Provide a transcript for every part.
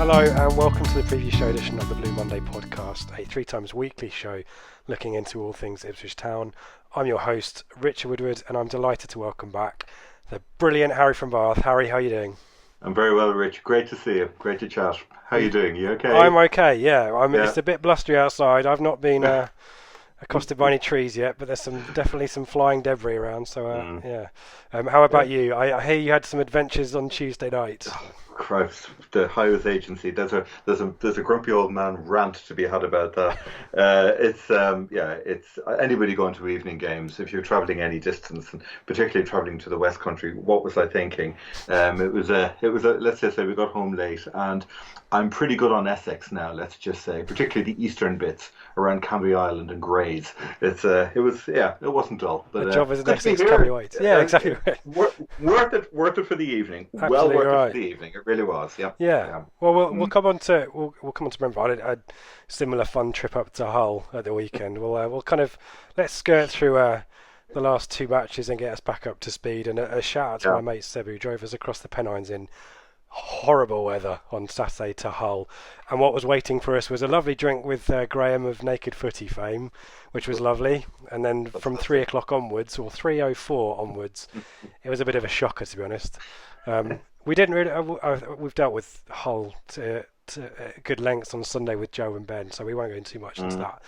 Hello and welcome to the preview show edition of the Blue Monday podcast, a 3 times weekly show looking into all things Ipswich Town. I'm your host, Richard Woodward, and I'm delighted to welcome back the brilliant Harry from Bath. Harry, how are you doing? I'm very well, Rich. Great to see you. Great to chat. How are you doing? You okay? I'm okay, yeah. Yeah. It's a bit blustery outside. I've not been accosted by any trees yet, but there's definitely some flying debris around. So yeah. How about you? I hear you had some adventures on Tuesday night. Christ, the highways agency. There's a grumpy old man rant to be had about that. It's anybody going to evening games. If you're travelling any distance, and particularly travelling to the West Country, what was I thinking? It was a. Let's just say we got home late, and I'm pretty good on Essex now. Let's just say, particularly the eastern bits around Cambry Island and Grays. It wasn't dull. But the job is an Essex Cambry White. Yeah, exactly. Worth it for the evening. Absolutely well worth right. it for the evening. It really was. Yeah. Yeah. Well, we'll come on to we'll come on to Brentford. I had a similar fun trip up to Hull at the weekend. We'll kind of let's skirt through the last two matches and get us back up to speed. And a shout out to my mate Seb, who drove us across the Pennines in horrible weather on Saturday to Hull, and what was waiting for us was a lovely drink with Graham of Naked Footy fame, which was lovely, and then from 3 o'clock onwards, or 3:04 onwards, it was a bit of a shocker, to be honest. We didn't really we've dealt with Hull to good lengths on Sunday with Joe and Ben, so we won't go into too much into that,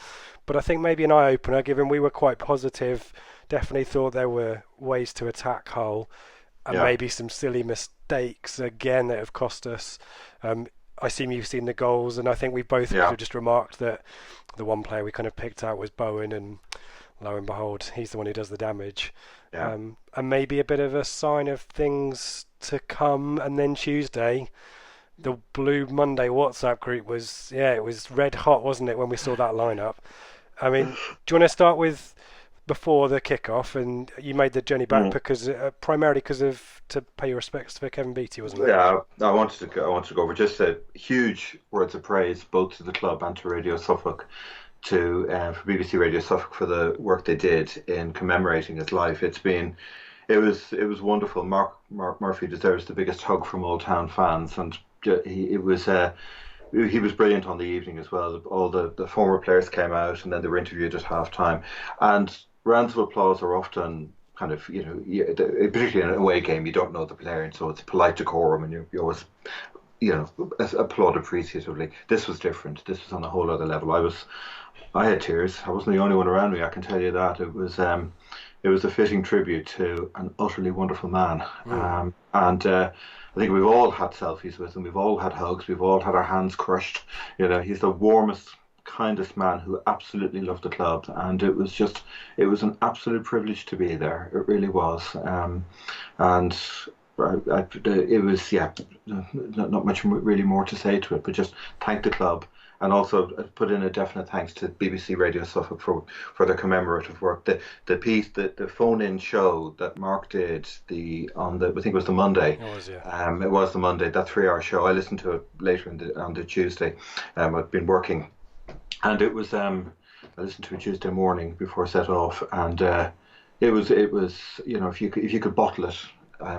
but I think maybe an eye-opener, given we were quite positive, definitely thought there were ways to attack Hull, and maybe some silly mistakes again that have cost us. I assume you've seen the goals, and I think we both have just remarked that the one player we kind of picked out was Bowen, and lo and behold, he's the one who does the damage. And maybe a bit of a sign of things to come. And then Tuesday, the Blue Monday WhatsApp group was it was red hot, wasn't it, when we saw that lineup? I mean, do you want to start with before the kickoff, and you made the journey back because primarily because of to pay your respects to Kevin Beattie, wasn't it? Yeah, I wanted to go over just a huge words of praise both to the club and to Radio Suffolk, for BBC Radio Suffolk for the work they did in commemorating his life. It was wonderful. Mark Murphy deserves the biggest hug from Old Town fans, and he was brilliant on the evening as well. All the former players came out, and then they were interviewed at half time, and rounds of applause are often kind of, particularly in an away game, you don't know the player, and so it's polite decorum, and you always, applaud appreciatively. This was different. This was on a whole other level. I had tears. I wasn't the only one around me, I can tell you that. It was a fitting tribute to an utterly wonderful man. I think we've all had selfies with him. We've all had hugs. We've all had our hands crushed. He's the warmest, kindest man who absolutely loved the club, and it was an absolute privilege to be there. It really was. It was not much really more to say to it, but just thank the club, and also put in a definite thanks to BBC Radio Suffolk for their commemorative work. The piece, the phone-in show that Mark did I think it was the Monday. It was, it was the Monday, that 3-hour show. I listened to it later on the Tuesday. I'd been working, and it was I listened to it Tuesday morning before I set off, and it was if you could bottle it,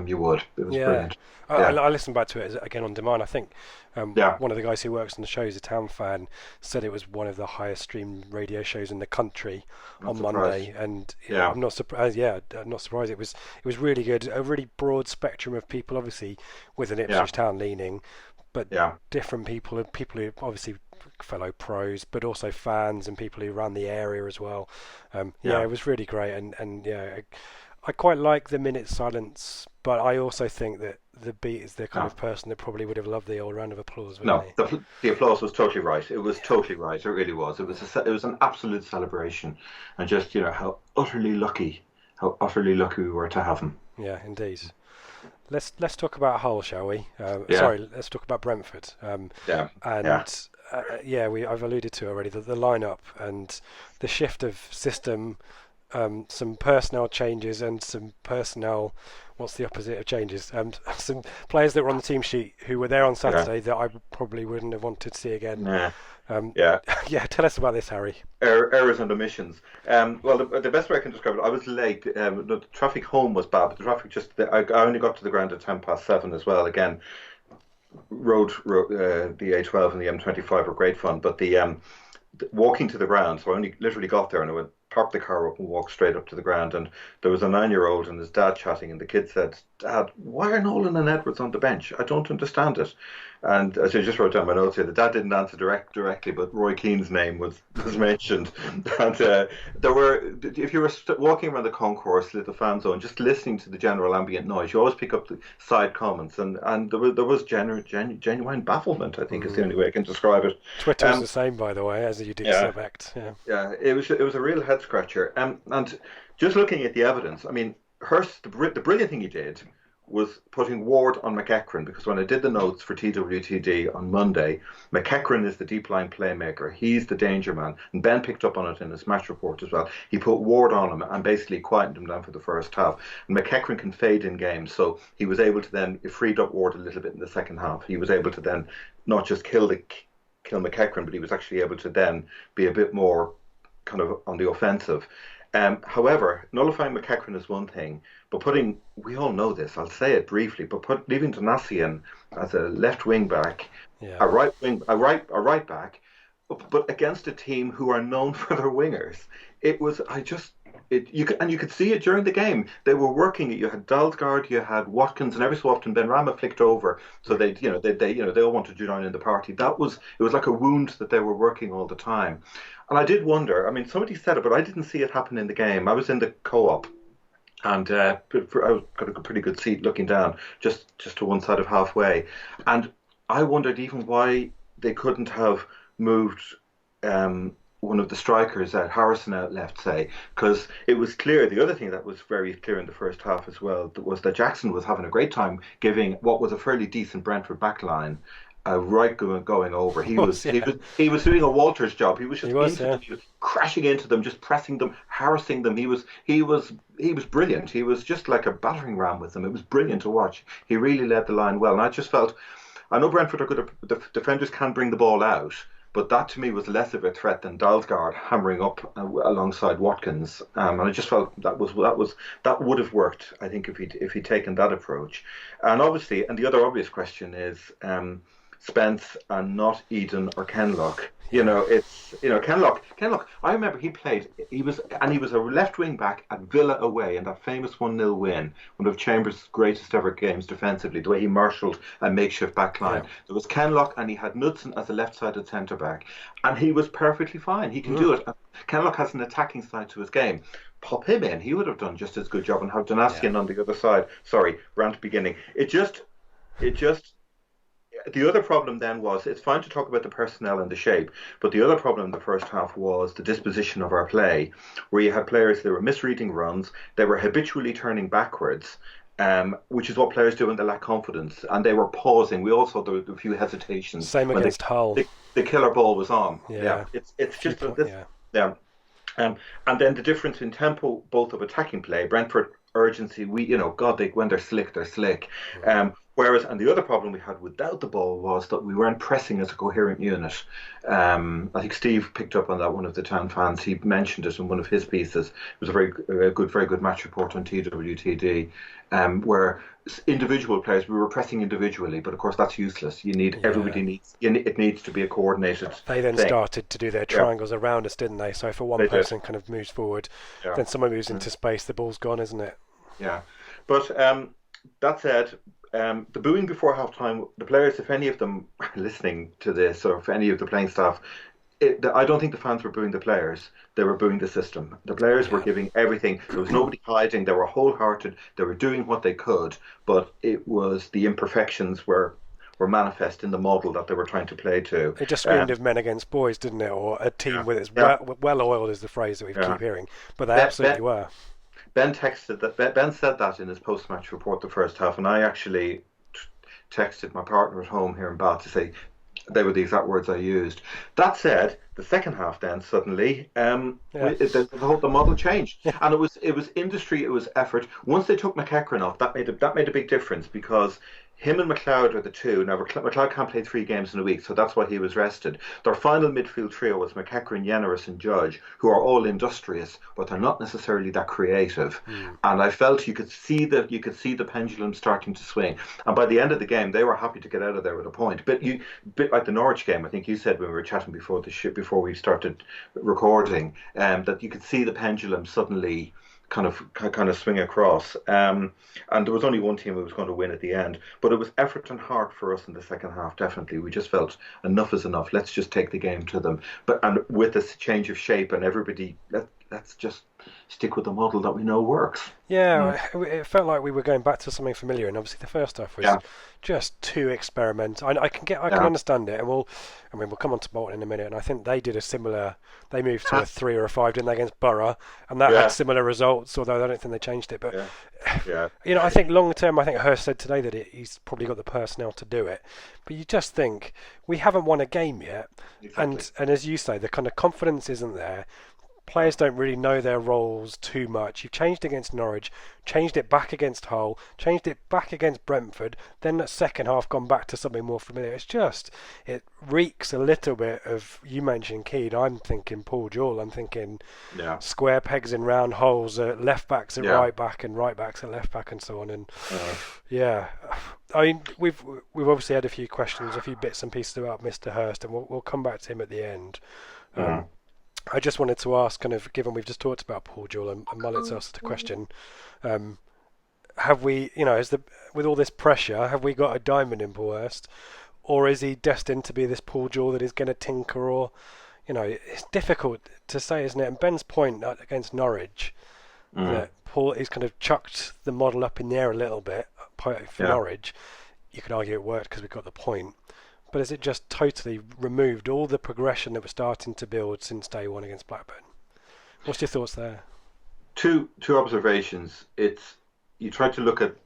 you would. It was brilliant. I listened back to it again on demand. I think one of the guys who works on the show is a Town fan, said it was one of the highest streamed radio shows in the country on Monday, and I'm not surprised. I'm not surprised. It was really good. A really broad spectrum of people, obviously with an Ipswich Town leaning, but different people who obviously fellow pros, but also fans and people who ran the area as well. It was really great, and I quite like the minute silence, but I also think that the Beat is the kind of person that probably would have loved the old round of applause. No, the applause was totally right. It was totally right. It really was. It was an absolute celebration, and just how utterly lucky we were to have him. Yeah, indeed. Let's talk about Hull, shall we? Sorry, let's talk about Brentford. I've alluded to already the lineup and the shift of system. Some personnel changes and some personnel, what's the opposite of changes? Some players that were on the team sheet who were there on Saturday that I probably wouldn't have wanted to see again. Tell us about this, Harry. Errors and omissions. Well, the best way I can describe it, I was late. The traffic home was bad, but the traffic I only got to the ground at 7:10 as well. Again, the A12 and the M25 were great fun, but walking to the ground. So I only literally got there and I would park the car up and walk straight up to the ground. And there was a 9-year-old and his dad chatting, and the kid said, "Dad, why are Nolan and Edwards on the bench? I don't understand it." And as I just wrote down my notes here, the dad didn't answer directly, but Roy Keane's name was mentioned. And there were, if you were walking around the concourse, the fan zone, just listening to the general ambient noise, you always pick up the side comments, and there was genuine bafflement. I think is the only way I can describe it. Twitter's the same, by the way, as you'd Yeah, expect. Yeah. yeah, it was a real head scratcher. And just looking at the evidence, I mean, Hurst, the brilliant thing he did was putting Ward on McEachran, because when I did the notes for TWTD on Monday, McEachran is the deep line playmaker. He's the danger man. And Ben picked up on it in his match report as well. He put Ward on him and basically quietened him down for the first half. And McEachran can fade in games, so he was able to then, it freed up Ward a little bit in the second half. He was able to then not just kill McEachran, but he was actually able to then be a bit more kind of on the offensive. However, nullifying McEachran is one thing, but we all know this, I'll say it briefly, but leaving Donasian as a left wing back, Yeah. a right back, but against a team who are known for their wingers, it was, you could see it during the game. They were working it. You had Dalsgaard, you had Watkins, and every so often Ben Rama flicked over, so they all wanted to join in the party. It was like a wound that they were working all the time. And I did wonder. I mean, somebody said it, but I didn't see it happen in the game. I was in the co-op, and I got a pretty good seat looking down, just to one side of halfway, and I wondered even why they couldn't have moved one of the strikers out, Harrison out left, say, because it was clear. The other thing that was very clear in the first half as well was that Jackson was having a great time giving what was a fairly decent Brentford backline right going over. He was doing a Walters job. He was just into them. He was crashing into them, just pressing them, harassing them. He was brilliant. He was just like a battering ram with them. It was brilliant to watch. He really led the line well, and I just felt. I know Brentford are good. The defenders can bring the ball out, but that to me was less of a threat than Dalsgaard hammering up alongside Watkins. And I just felt that would have worked. I think if he'd taken that approach. And obviously, and the other obvious question is. Spence and not Eden or Kenlock. Kenlock. I remember he was a left wing back at Villa away in that famous 1-0 win, one of Chambers' greatest ever games defensively, the way he marshalled a makeshift back line. Yeah. There was Kenlock and he had Knudsen as a left-sided centre back, and he was perfectly fine. He can do it. Kenlock has an attacking side to his game. Pop him in, he would have done just as good job, and have Donasian on the other side. Sorry, rant beginning. It just the other problem then was, it's fine to talk about the personnel and the shape, but the other problem in the first half was the disposition of our play, where you had players that were misreading runs, they were habitually turning backwards, which is what players do when they lack confidence, and they were pausing. We also there were a few hesitations. Same against Hull. The killer ball was on. Yeah. It's just this. Yeah. And then the difference in tempo, both of attacking play, Brentford urgency. When they're slick, they're slick. Whereas, and the other problem we had without the ball was that we weren't pressing as a coherent unit. I think Steve picked up on that, one of the Town fans. He mentioned it in one of his pieces. It was a very good match report on TWTD, where individual players, we were pressing individually, but of course that's useless. It needs to be a coordinated They then thing. Started to do their triangles around us, didn't they? So if one person kind of moves forward, then someone moves into space, the ball's gone, isn't it? Yeah. But that said, the booing before halftime, the players, if any of them are listening to this, or if any of the playing staff, I don't think the fans were booing the players. They were booing the system. The players were giving everything. There was nobody hiding. They were wholehearted. They were doing what they could, but it was the imperfections were manifest in the model that they were trying to play to. It just screamed of men against boys, didn't it? Or a team with its well-oiled is the phrase that we keep hearing. But they absolutely were. Ben texted that. Ben said that in his post-match report the first half, and I actually texted my partner at home here in Bath to say they were the exact words I used. That said, the second half then suddenly the model changed, and it was industry, it was effort. Once they took McEachran off, that made a big difference, because him and McLeod are the two. Now, McLeod can't play 3 games in a week, so that's why he was rested. Their final midfield trio was McEachran, Yenneris, and Judge, who are all industrious, but they're not necessarily that creative. And I felt you could see the pendulum starting to swing. And by the end of the game, they were happy to get out of there with a point. But bit like the Norwich game, I think you said when we were chatting before we started recording, that you could see the pendulum suddenly kind of swing across. And there was only one team who was going to win at the end, but it was effort and heart for us in the second half. Definitely, we just felt enough is enough. Let's just take the game to them. And with this change of shape and everybody, let's just stick with the model that we know works. Yeah, it felt like we were going back to something familiar, and obviously the first half was just too experimental. I can understand it, and we'll come on to Bolton in a minute, and I think they did a similar. They moved to a 3 or a 5, didn't they, against Borough, and that had similar results. Although I don't think they changed it, but I think long term, I think Hurst said today that he's probably got the personnel to do it. But you just think we haven't won a game yet, and as you say, the kind of confidence isn't there. Players don't really know their roles too much. You've changed against Norwich, changed it back against Hull, changed it back against Brentford, then that second half gone back to something more familiar. It reeks a little bit of, you mentioned Keane, I'm thinking Paul Jewell, I'm thinking square pegs in round holes, left backs at right back and right backs at left back and so on. And I mean, we've obviously had a few questions, a few bits and pieces about Mr. Hurst, and we'll come back to him at the end. I just wanted to ask, kind of, given we've just talked about Paul Jewell and Mullet's asked the question, have we, with all this pressure, have we got a diamond in Paul Hurst, or is he destined to be this Paul Jewell that is going to tinker, or, it's difficult to say, isn't it? And Ben's point against Norwich, that Paul is kind of chucked the model up in the air a little bit for Norwich. You could argue it worked because we got the point. But has it just totally removed all the progression that we're starting to build since day one against Blackburn? What's your thoughts there? Two observations. You try to look at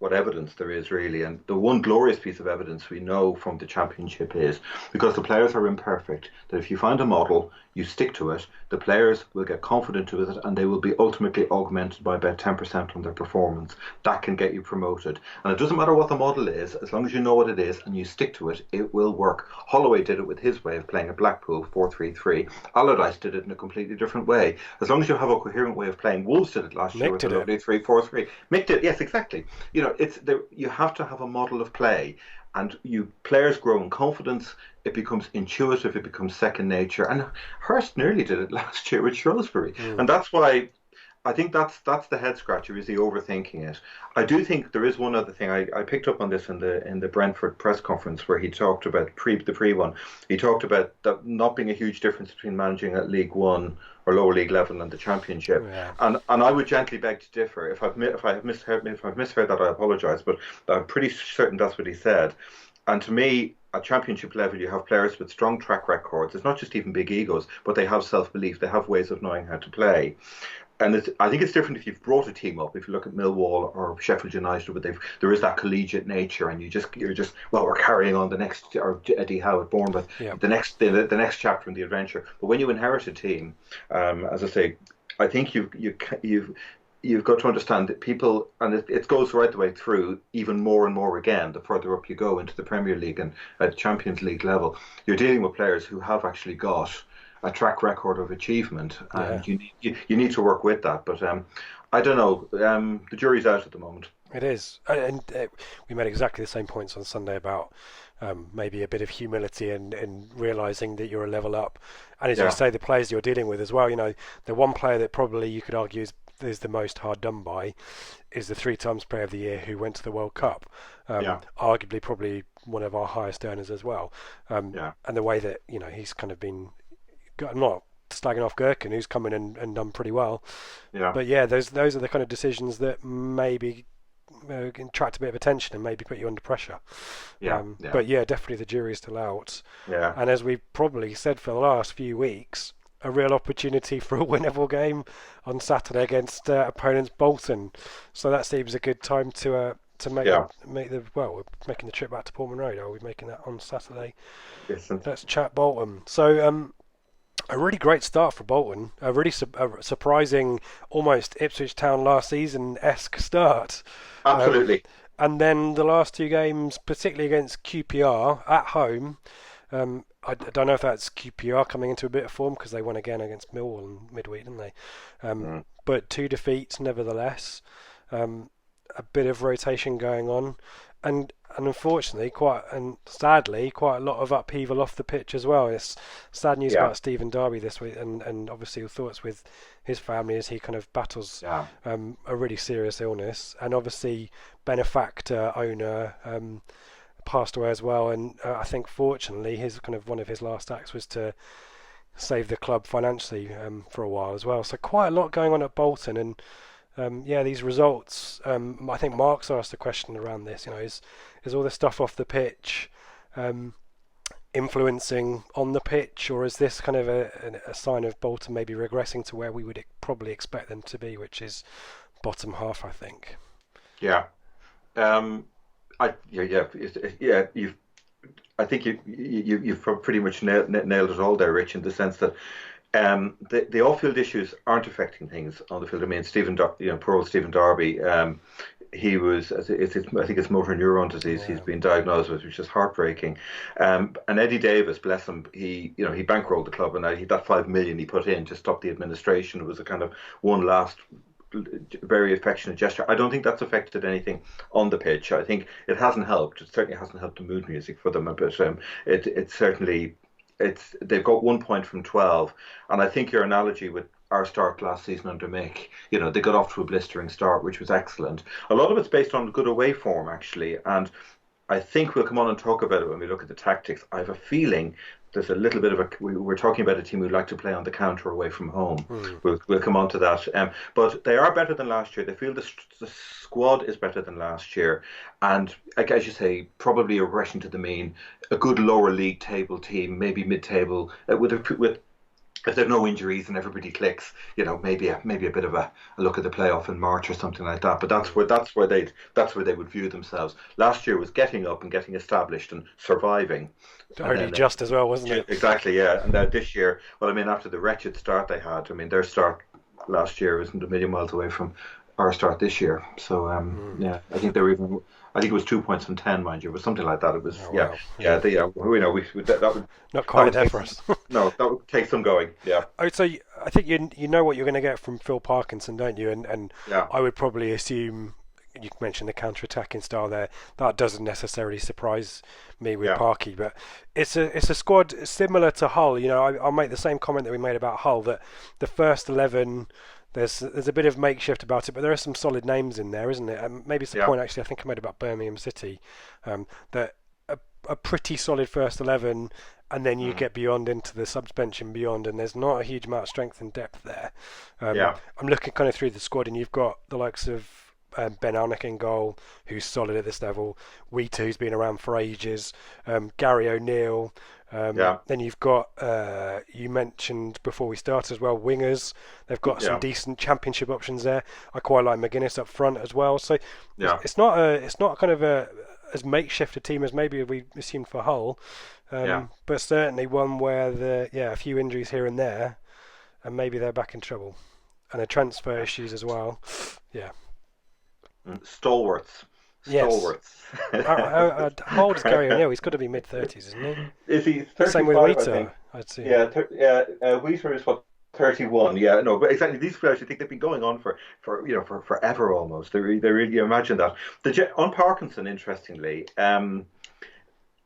what evidence there is really, and the one glorious piece of evidence we know from the Championship is, because the players are imperfect, that if you find a model, you stick to it, the players will get confident with it, and they will be ultimately augmented by about 10% on their performance. That can get you promoted. And it doesn't matter what the model is, as long as you know what it is and you stick to it, it will work. Holloway did it with his way of playing at Blackpool, 4-3-3. Allardyce did it in a completely different way. As long as you have a coherent way of playing, Wolves did it last year with a lovely 3-4-3. Mick did it, yes, exactly. You have to have a model of play, and players grow in confidence. It becomes intuitive. It becomes second nature. And Hurst nearly did it last year with Shrewsbury, and that's why I think that's the head scratcher. Is he overthinking it? I do think there is one other thing. I picked up on this in the Brentford press conference where he talked about the pre one. He talked about that not being a huge difference between managing at League One or lower league level and the Championship. And I would gently beg to differ. If I've misheard that, I apologise. But I'm pretty certain that's what he said. And to me, at Championship level, you have players with strong track records. It's not just even big egos, but they have self-belief. They have ways of knowing how to play. And I think it's different if you've brought a team up. If you look at Millwall or Sheffield United, but there is that collegiate nature, and you're just we're carrying on the next, or Eddie Howe at Bournemouth, the next chapter in the adventure. But when you inherit a team, as I say, I think you've got to understand that people, and it goes right the way through, even more and more again, the further up you go into the Premier League and at Champions League level, you're dealing with players who have actually got a track record of achievement, and you need to work with that. But I don't know. The jury's out at the moment. It is, and we made exactly the same points on Sunday about maybe a bit of humility and realising that you're a level up. And as you say, the players you're dealing with as well. The one player that probably you could argue is the most hard done by is the 3 times Player of the Year who went to the World Cup. Arguably, probably one of our highest earners as well. And the way that he's kind of been. I'm not slagging off Gherkin, who's come in and done pretty well. But those are the kind of decisions that maybe attract a bit of attention and maybe put you under pressure. But definitely the jury's still out. And as we've probably said for the last few weeks, a real opportunity for a winnable game on Saturday against opponents Bolton. So that seems a good time to make we're making the trip back to Portman Road. Are we making that on Saturday? Yes. Let's chat Bolton. So a really great start for Bolton. A really surprising, almost Ipswich Town last season-esque start. Absolutely. And then the last two games, particularly against QPR at home, I don't know if that's QPR coming into a bit of form because they won again against Millwall in midweek, didn't they? Mm. But two defeats, nevertheless. A bit of rotation going on, and unfortunately, quite and sadly, quite a lot of upheaval off the pitch as well. It's sad news Yeah, about Stephen Darby this week, and obviously thoughts with his family as he kind of battles yeah, a really serious illness, and obviously benefactor owner passed away as well. And I think fortunately, his kind of one of his last acts was to save the club financially for a while as well. So quite a lot going on at Bolton, and yeah, these results. I think Mark's asked a question around this. Is all this stuff off the pitch influencing on the pitch, or is this kind of a sign of Bolton maybe regressing to where we would probably expect them to be, which is bottom half, I think. yeah. Um, yeah. I think you've pretty much nailed it all there, Rich, in the sense that the off-field issues aren't affecting things on the field. I mean, poor old Stephen Darby. He was, I think it's motor neuron disease. Yeah. He's been diagnosed with, which is heartbreaking. And Eddie Davis, bless him, he bankrolled the club, and that 5 million he put in to stop the administration was a kind of one last very affectionate gesture. I don't think that's affected anything on the pitch. I think it hasn't helped. It certainly hasn't helped the mood music for them. But it certainly they've got 1 point from 12, and I think your analogy with our start last season under Mick, they got off to a blistering start, which was excellent. A lot of it's based on good away form, actually, and I think we'll come on and talk about it when we look at the tactics. I have a feeling there's a little bit of we're talking about a team who like to play on the counter away from home. We'll come on to that. But they are better than last year. They feel the squad is better than last year. And as you say, probably a regression to the mean. A good lower league table team, maybe mid-table, with if there's no injuries and everybody clicks, maybe a bit of a look at the playoff in March or something like that. But that's where they would view themselves. Last year was getting up and getting established and surviving. Only just as well, wasn't it? Exactly, yeah. And then this year, well, I mean, after the wretched start they had, I mean, their start last year isn't a million miles away from our start this year. So yeah, I think it was 2 points from 10, mind you, but something like that. It was wow. that would not quite there take, for us. no, that would take some going. Yeah. Oh, so I think you know what you're going to get from Phil Parkinson, don't you? And Yeah. I would probably assume you mentioned the counter-attacking style there. That doesn't necessarily surprise me with Parky, but it's a squad similar to Hull. I'll make the same comment that we made about Hull, that the first 11. There's a bit of makeshift about it, but there are some solid names in there, isn't it? And maybe it's the point actually I think I made about Birmingham City, that a pretty solid first 11, and then you get beyond into the subs bench and beyond, and there's not a huge amount of strength and depth there. I'm looking kind of through the squad, and you've got the likes of Ben Alnick in goal, who's solid at this level. Wheater, who's been around for ages. Gary O'Neill. Then you've got, you mentioned before we started as well, wingers. They've got some decent championship options there. I quite like McGuinness up front as well. So it's not kind of as makeshift a team as maybe we assumed for Hull, but certainly one where a few injuries here and there, and maybe they're back in trouble, and the transfer issues as well. Yeah. Stalwarts. Yes. How old is Gary O'Neill? He's got to be mid-30s, isn't he? Is he 35? Same with Wheater, I'd say. Yeah, Wheater is 31. Yeah, no, but exactly. These players, I think they've been going on for forever almost. They really you imagine that. On Parkinson, interestingly,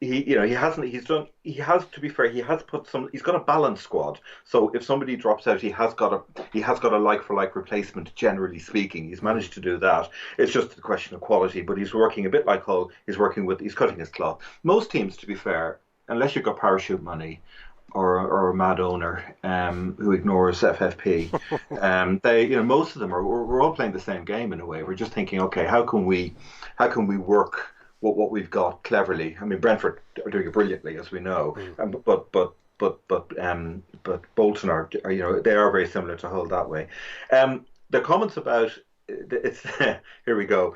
he has to be fair, he's got a balanced squad. So if somebody drops out, he has got a like for like replacement, generally speaking. He's managed to do that. It's just a question of quality, but he's working a bit like Hull. He's cutting his cloth. Most teams, to be fair, unless you've got parachute money or a mad owner who ignores FFP, most of them we're all playing the same game in a way. We're just thinking, okay, how can we work what we've got cleverly? I mean, Brentford are doing it brilliantly, as we know, but Bolton are they are very similar to Hull that way. The comments about it's here we go.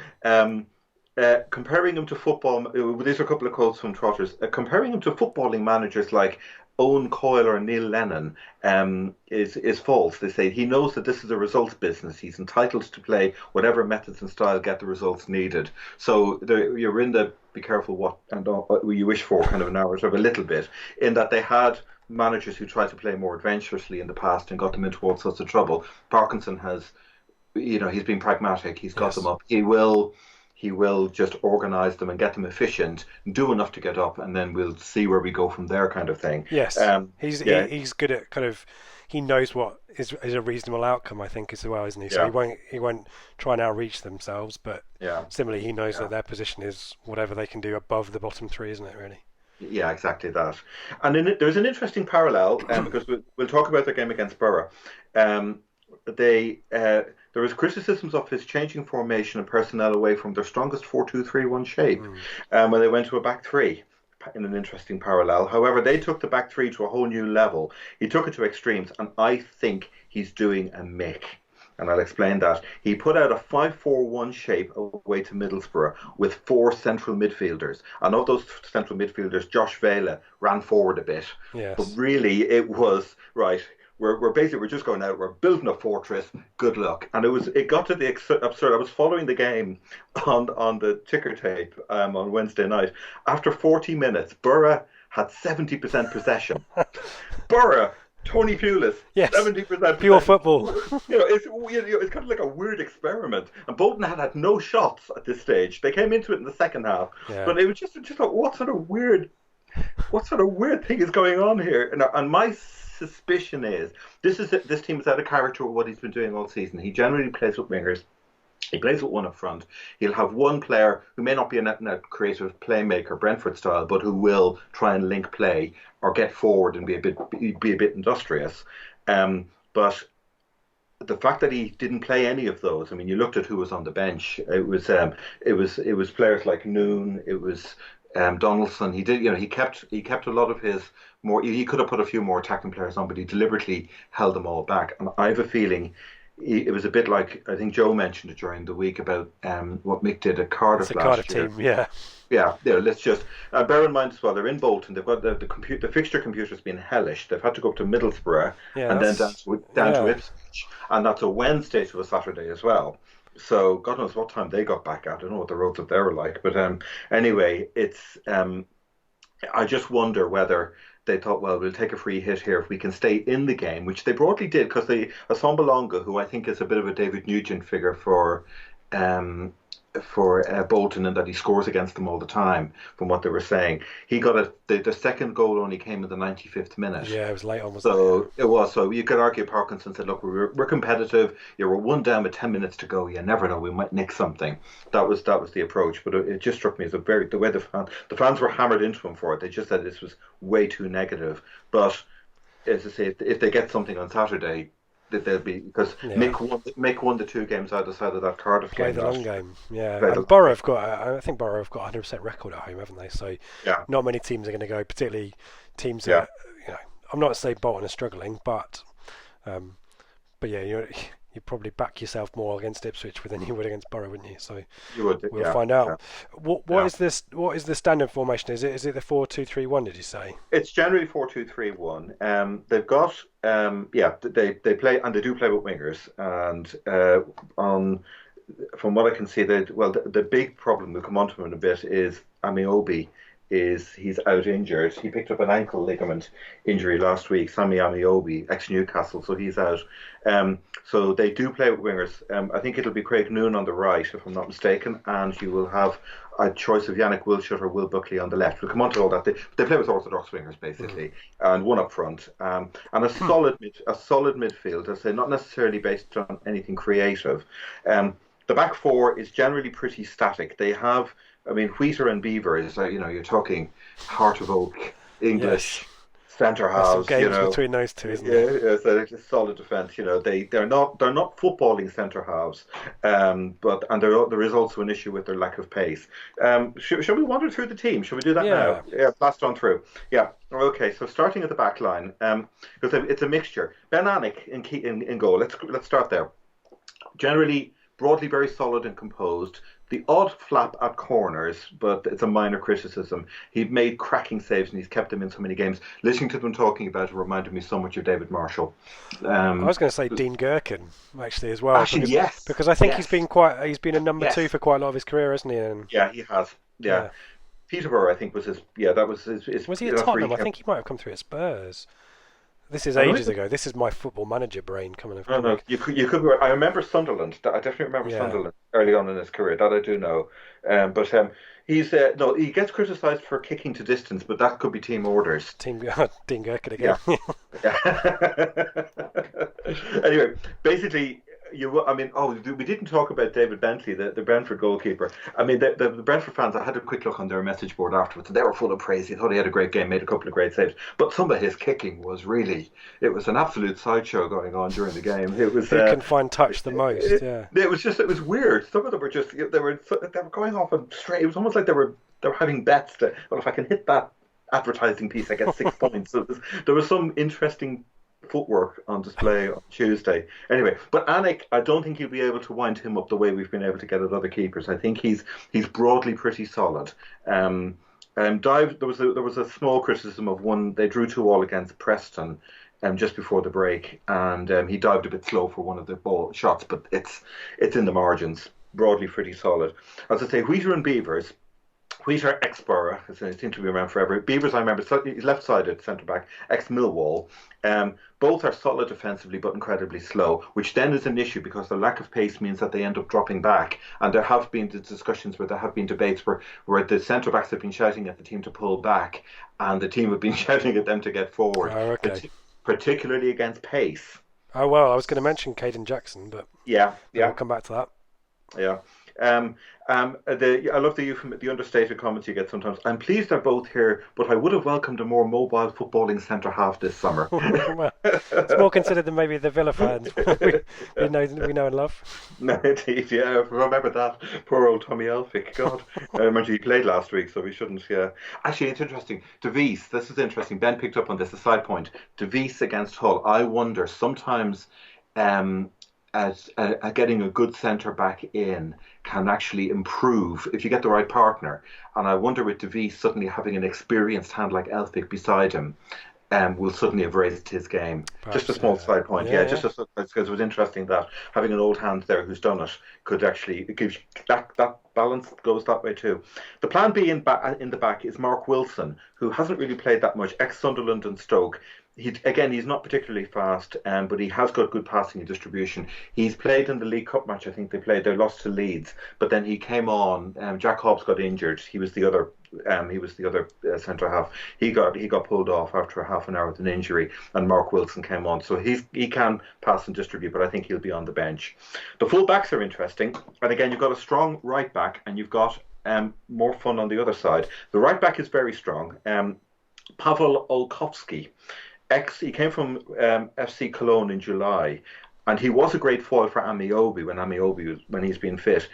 Comparing him to football, these are a couple of quotes from Trotters. Comparing him to footballing managers like Owen Coyle or Neil Lennon is false. They say he knows that this is a results business. He's entitled to play whatever methods and style get the results needed. So you're in the be careful what and you wish for kind of narrative a little bit, in that they had managers who tried to play more adventurously in the past and got them into all sorts of trouble. Parkinson has, he's been pragmatic. He's got them up. He will just organise them and get them efficient, do enough to get up, and then we'll see where we go from there, kind of thing. Yes, he's good at kind of, he knows what is a reasonable outcome, I think, as well, isn't he? So he won't try and outreach themselves, but similarly, he knows that their position is whatever they can do above the bottom three, isn't it? Really. Yeah, exactly that. And there's an interesting parallel because we'll talk about their game against Borough. There was criticisms of his changing formation and personnel away from their strongest 4-2-3-1 shape when they went to a back three, in an interesting parallel. However, they took the back three to a whole new level. He took it to extremes, and I think he's doing a Mick. And I'll explain that. He put out a 5-4-1 shape away to Middlesbrough with 4 central midfielders. And of those central midfielders, Josh Vela ran forward a bit. Yes. But really, it was, right, we're just going out, we're building a fortress, good luck. And it got to the absurd. I was following the game on the ticker tape on Wednesday night. After 40 minutes, Borough had 70% possession. Borough, Tony Pulis, 70%. Pure football. It's kind of like a weird experiment. And Bolton had no shots at this stage. They came into it in the second half, but it was just like, what sort of weird thing is going on here? And my suspicion is this team is out of character with what he's been doing all season. He generally plays with wingers. He plays with one up front. He'll have one player who may not be a creative playmaker, Brentford style, but who will try and link play or get forward and be a bit industrious. But the fact that he didn't play any of those, I mean, you looked at who was on the bench. It was players like Noon. It was Donaldson. He kept a lot of his more. He could have put a few more attacking players on, but he deliberately held them all back. And I have a feeling it was a bit like, I think Joe mentioned it during the week about what Mick did at Cardiff last year. Team, yeah. Yeah, let's just bear in mind as well, they're in Bolton. They've got the fixture computer's been hellish. They've had to go up to Middlesbrough and then down to Ipswich, and that's a Wednesday to a Saturday as well. So God knows what time they got back at. I don't know what the roads up there were like, but anyway, it's I just wonder whether they thought, well, we'll take a free hit here if we can stay in the game, which they broadly did, because Assombalonga, who I think is a bit of a David Nugent figure for Bolton, and that he scores against them all the time, from what they were saying. He got the second goal only came in the 95th minute. Yeah, it was late on. It was. So you could argue Parkinson said, look, we're competitive. You were one down with 10 minutes to go. You never know, we might nick something. That was the approach. But it just struck me as the way the fans were hammered into him for it. They just said this was way too negative. But as I say, if they get something on Saturday, that they'll be, because Mick won the 2 games either side of that Cardiff game. Play the long game, yeah. And Borough have got, I think Borough have got 100% record at home, haven't they? So not many teams are going to go, particularly teams that, I'm not saying Bolton are struggling, but you probably back yourself more against Ipswich than you would against Borough, wouldn't you? So we'll find out. What is this? What is the standard formation? Is it the 4-2-3-1? Did you say? It's generally 4-2-3-1. They've got they play, and they do play with wingers, and from what I can see, the big problem, we'll come on to him in a bit, is Amiobi. He's out injured. He picked up an ankle ligament injury last week, Sammy Amiobi, ex-Newcastle, so he's out. So they do play with wingers. I think it'll be Craig Noon on the right, if I'm not mistaken, and you will have a choice of Yannick Wilshire or Will Buckley on the left. We'll come on to all that. They play with orthodox wingers, basically, and one up front, and a solid midfield, I say, not necessarily based on anything creative. The back four is generally pretty static. They have, I mean, Wheater and Beaver is, you're talking Heart of Oak, English, centre halves. Some games between those two, isn't there? Yeah, so it's a solid defence. They're not footballing centre halves, but there is also an issue with their lack of pace. Shall we wander through the team? Shall we do that now? Yeah, blast on through. Yeah. Okay. So starting at the back line, because it's a mixture. Ben Alnwick in goal. Let's start there. Generally broadly very solid and composed. The odd flap at corners, but it's a minor criticism. He'd made cracking saves and he's kept them in so many games. Listening to them talking about it reminded me so much of David Marshall. I was going to say Dean Gherkin actually as well, Actually, yes, because I think yes, he's been a number two yes. for quite a lot of his career, hasn't he? And Yeah, he has. Yeah. yeah, Peterborough, I think, was his. Yeah, that was his. was he at That's where he Tottenham? I came. think he might have come through at Spurs. This is I don't ages think. ago. This is my football manager brain coming. No, no, you could. I remember Sunderland. I definitely remember Yeah, Sunderland early on in his career. That I do know. But he's no. He gets criticised for kicking to distance, but that could be team orders. team Dean Gherkin again. Yeah. Yeah. Anyway, basically, I mean, we didn't talk about David Bentley, the Brentford goalkeeper. I mean, the Brentford fans. I had a quick look on their message board afterwards, and they were full of praise. He thought he had a great game, made a couple of great saves, but some of his kicking was it was an absolute sideshow going on during the game. It was. Who can find touch the most? Yeah. It was weird. Some of them were just they were going off and straight. It was almost like they were having bets that, well, if I can hit that advertising piece, I get 6 points. So there was some interesting footwork on display on Tuesday. Anyway, but Anik, I don't think you'll be able to wind him up the way we've been able to get at other keepers. I think he's broadly pretty solid. There was a small criticism of one. They drew 2-2 against Preston. Just before the break, and he dived a bit slow for one of the ball shots, but it's in the margins. Broadly pretty solid. As I say, Wheater and Beavers. Wheater ex-Borough, he seemed to be around forever. Beavers, I remember, he's left-sided centre-back, ex-Millwall. Both are solid defensively, but incredibly slow, which then is an issue because their lack of pace means that they end up dropping back. And there have been discussions where there have been debates where the centre-backs have been shouting at the team to pull back, and the team have been shouting at them to get forward. Oh, okay. Particularly against pace. Oh well, I was going to mention Caden Jackson, but yeah, I'll come back to that. Yeah. I love the understated comments you get sometimes. I'm pleased they're both here, but I would have welcomed a more mobile footballing centre half this summer. Well, it's more considered than maybe the Villa fans we know and love. No, indeed, yeah. Remember that poor old Tommy Elphick. God, I remember he played last week, so we shouldn't. Yeah. Actually, it's interesting. Devis, this is interesting. Ben picked up on this. A side point. Devis against Hull. I wonder sometimes. Getting a good centre back in can actually improve if you get the right partner. And I wonder with Devis suddenly having an experienced hand like Elphick beside him, will suddenly have raised his game. Perhaps, just a small side point. Yeah. Just because it was interesting that having an old hand there who's done it could actually give that balance goes that way too. The plan B in the back is Mark Wilson, who hasn't really played that much, ex-Sunderland and Stoke. He's not particularly fast, but he has got good passing and distribution. He's played in the League Cup match. I think they lost to Leeds, but then he came on. Jack Hobbs got injured. He was the other centre half. He got pulled off after a half an hour with an injury, and Mark Wilson came on. So he can pass and distribute, but I think he'll be on the bench. The full backs are interesting, and again you've got a strong right back, and you've got more fun on the other side. The right back is very strong. Pavel Olkowski. He came from FC Cologne in July, and he was a great foil for Amiobi when he's been fit.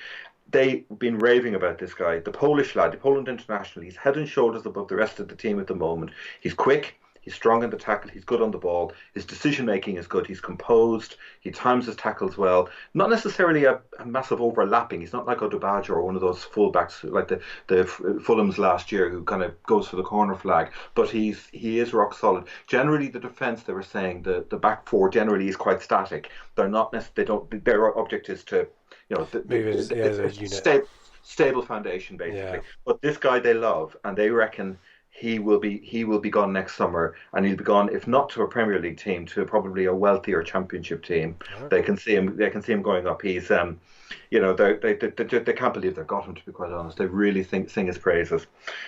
They've been raving about this guy, the Polish lad, the Poland international. He's head and shoulders above the rest of the team at the moment. He's quick. He's strong in the tackle. He's good on the ball. His decision making is good. He's composed. He times his tackles well. Not necessarily a massive overlapping. He's not like Odebajo or one of those fullbacks like the Fulham's last year who kind of goes for the corner flag. But he is rock solid. Generally, the defence, they were saying, the back four generally is quite static. They're not necessarily. Their object is to stable foundation basically. Yeah. But this guy they love, and they reckon. He will be gone next summer, and he'll be gone if not to a Premier League team, to probably a wealthier Championship team. Oh. They can see him going up. He's they can't believe they've got him, to be quite honest. They really sing his praises.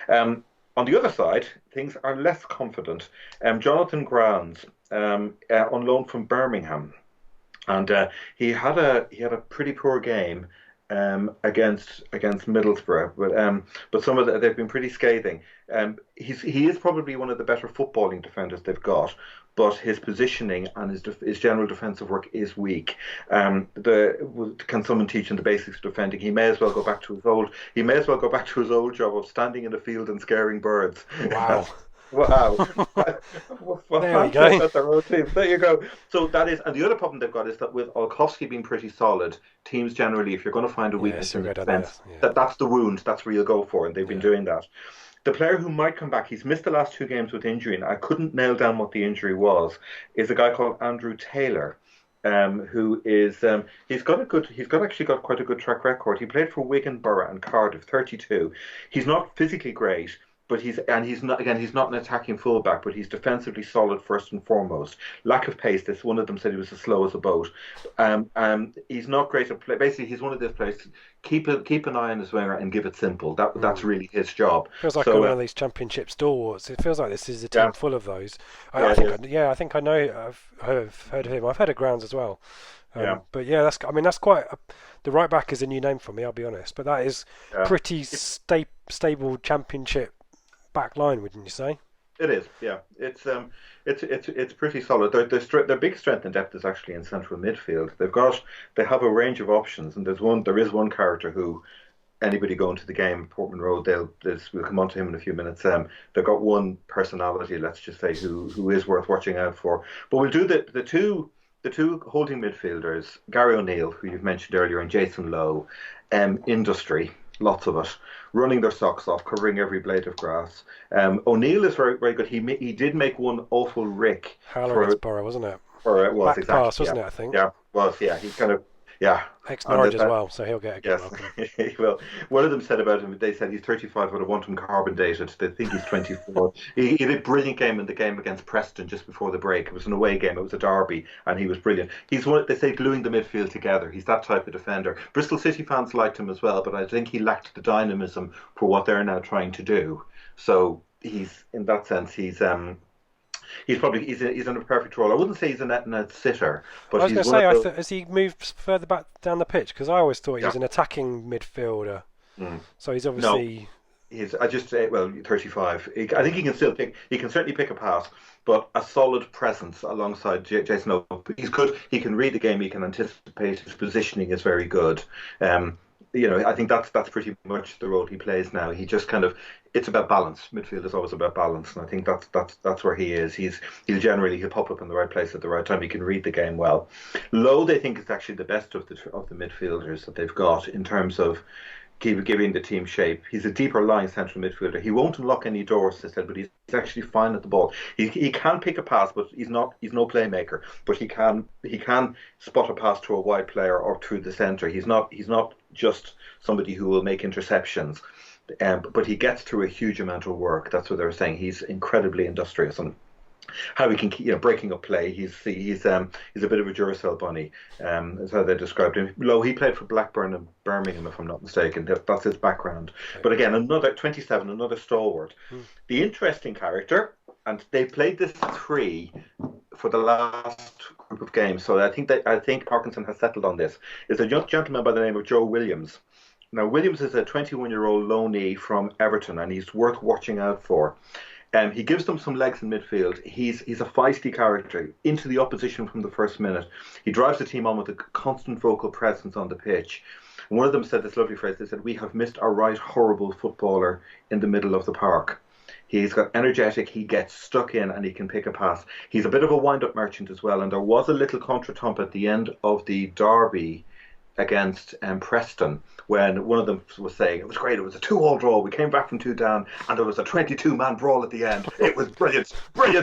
On the other side, things are less confident. Jonathan Grounds, on loan from Birmingham, and he had a pretty poor game. Against Middlesbrough, but some of they've been pretty scathing. He is probably one of the better footballing defenders they've got, but his positioning and his general defensive work is weak. Can someone teach him the basics of defending? He may as well go back to his old job of standing in the field and scaring birds. Wow. Wow. There we Fans say go. about their own team. There you go. So that is, and the other problem they've got is that with Olkowski being pretty solid, teams generally, if you're going to find a Yes, weakness in you'll the go down there. defence, Yeah, that's the wound. That's where you'll go for, and they've been yeah. doing that. The player who might come back, he's missed the last two games with injury, and I couldn't nail down what the injury was, is a guy called Andrew Taylor. Who is he's got actually got quite a good track record. He played for Wigan, Borough, and Cardiff, 32. He's not physically great, but he's not an attacking fullback, but he's defensively solid first and foremost. Lack of pace. This one of them said he was as slow as a boat. He's not great at play. Basically, he's one of those players. Keep an eye on his winger and give it simple. That's Mm. really his job. Feels like So one of these championship stalwarts. It feels like this is a yeah, team full of those. I, yeah, I it think, is. I think I know. I've heard of him. I've heard of Grounds as well. Yeah, But yeah, I mean, that's quite. The right back is a new name for me. I'll be honest, but that is yeah. pretty stable championship back line, wouldn't you say? It is, yeah. It's pretty solid. Their big strength and depth is actually in central midfield. They have a range of options, and there is one character who anybody going to the game, Portman Road, we'll come on to him in a few minutes. They've got one personality, let's just say, who is worth watching out for. But we'll do the two holding midfielders, Gary O'Neill, who you've mentioned earlier, and Jason Lowe, industry, lots of it, running their socks off, covering every blade of grass. O'Neill is very, very good. He did make one awful rick Howler for against Borough, wasn't it? for it was Back pass, exactly, wasn't it? I think yeah, was, yeah. He kind of, yeah, ex and Norwich as that, well, so he'll get a good yes. welcome. Well, one of them said about him, they said he's 35, but I want him carbon dated. They think he's 24. He did a brilliant game in the game against Preston just before the break. It was an away game. It was a derby, and he was brilliant. He's one, they say, gluing the midfield together. He's that type of defender. Bristol City fans liked him as well, but I think he lacked the dynamism for what they're now trying to do. So he's, in that sense, he's in a perfect role. I wouldn't say he's a net sitter, I but was going he's to one of say, those. has he moved further back down the pitch? Because I always thought he Yeah. was an attacking midfielder. Mm. So he's No, obviously. I just say, well, 35. I think he can still pick. He can certainly pick a pass, but a solid presence alongside Jason Oak. He's good. He can read the game. He can anticipate. His positioning is very good. Um, I think that's pretty much the role he plays now. He just kind of, it's about balance. Midfield is always about balance, and I think that's where he is. He'll pop up in the right place at the right time. He can read the game well. Lowe, they think, is actually the best of the midfielders that they've got in terms of giving the team shape. He's a deeper lying central midfielder. He won't unlock any doors, they said, but he's actually fine at the ball. He can pick a pass, but he's no playmaker. But he can spot a pass to a wide player or through the centre. He's not just somebody who will make interceptions. But he gets through a huge amount of work. That's what they were saying. He's incredibly industrious, and how he can keep, breaking up play. He's a bit of a Duracell bunny. Is how they described him. Low, he played for Blackburn and Birmingham, if I'm not mistaken. That's his background. But again, another 27, another stalwart. Hmm. The interesting character, and they played this three for the last group of games. So I think Parkinson has settled on this. Is a young gentleman by the name of Joe Williams. Now, Williams is a 21-year-old loanee from Everton, and he's worth watching out for. He gives them some legs in midfield. He's a feisty character into the opposition from the first minute. He drives the team on with a constant vocal presence on the pitch. And one of them said this lovely phrase. They said, "We have missed a right horrible footballer in the middle of the park." He's got energetic, he gets stuck in, and he can pick a pass. He's a bit of a wind-up merchant as well, and there was a little contretemps at the end of the derby against Preston, when one of them was saying it was great, it was a 2-2 draw, we came back from 2 down, and there was a 22-man brawl at the end. It was brilliant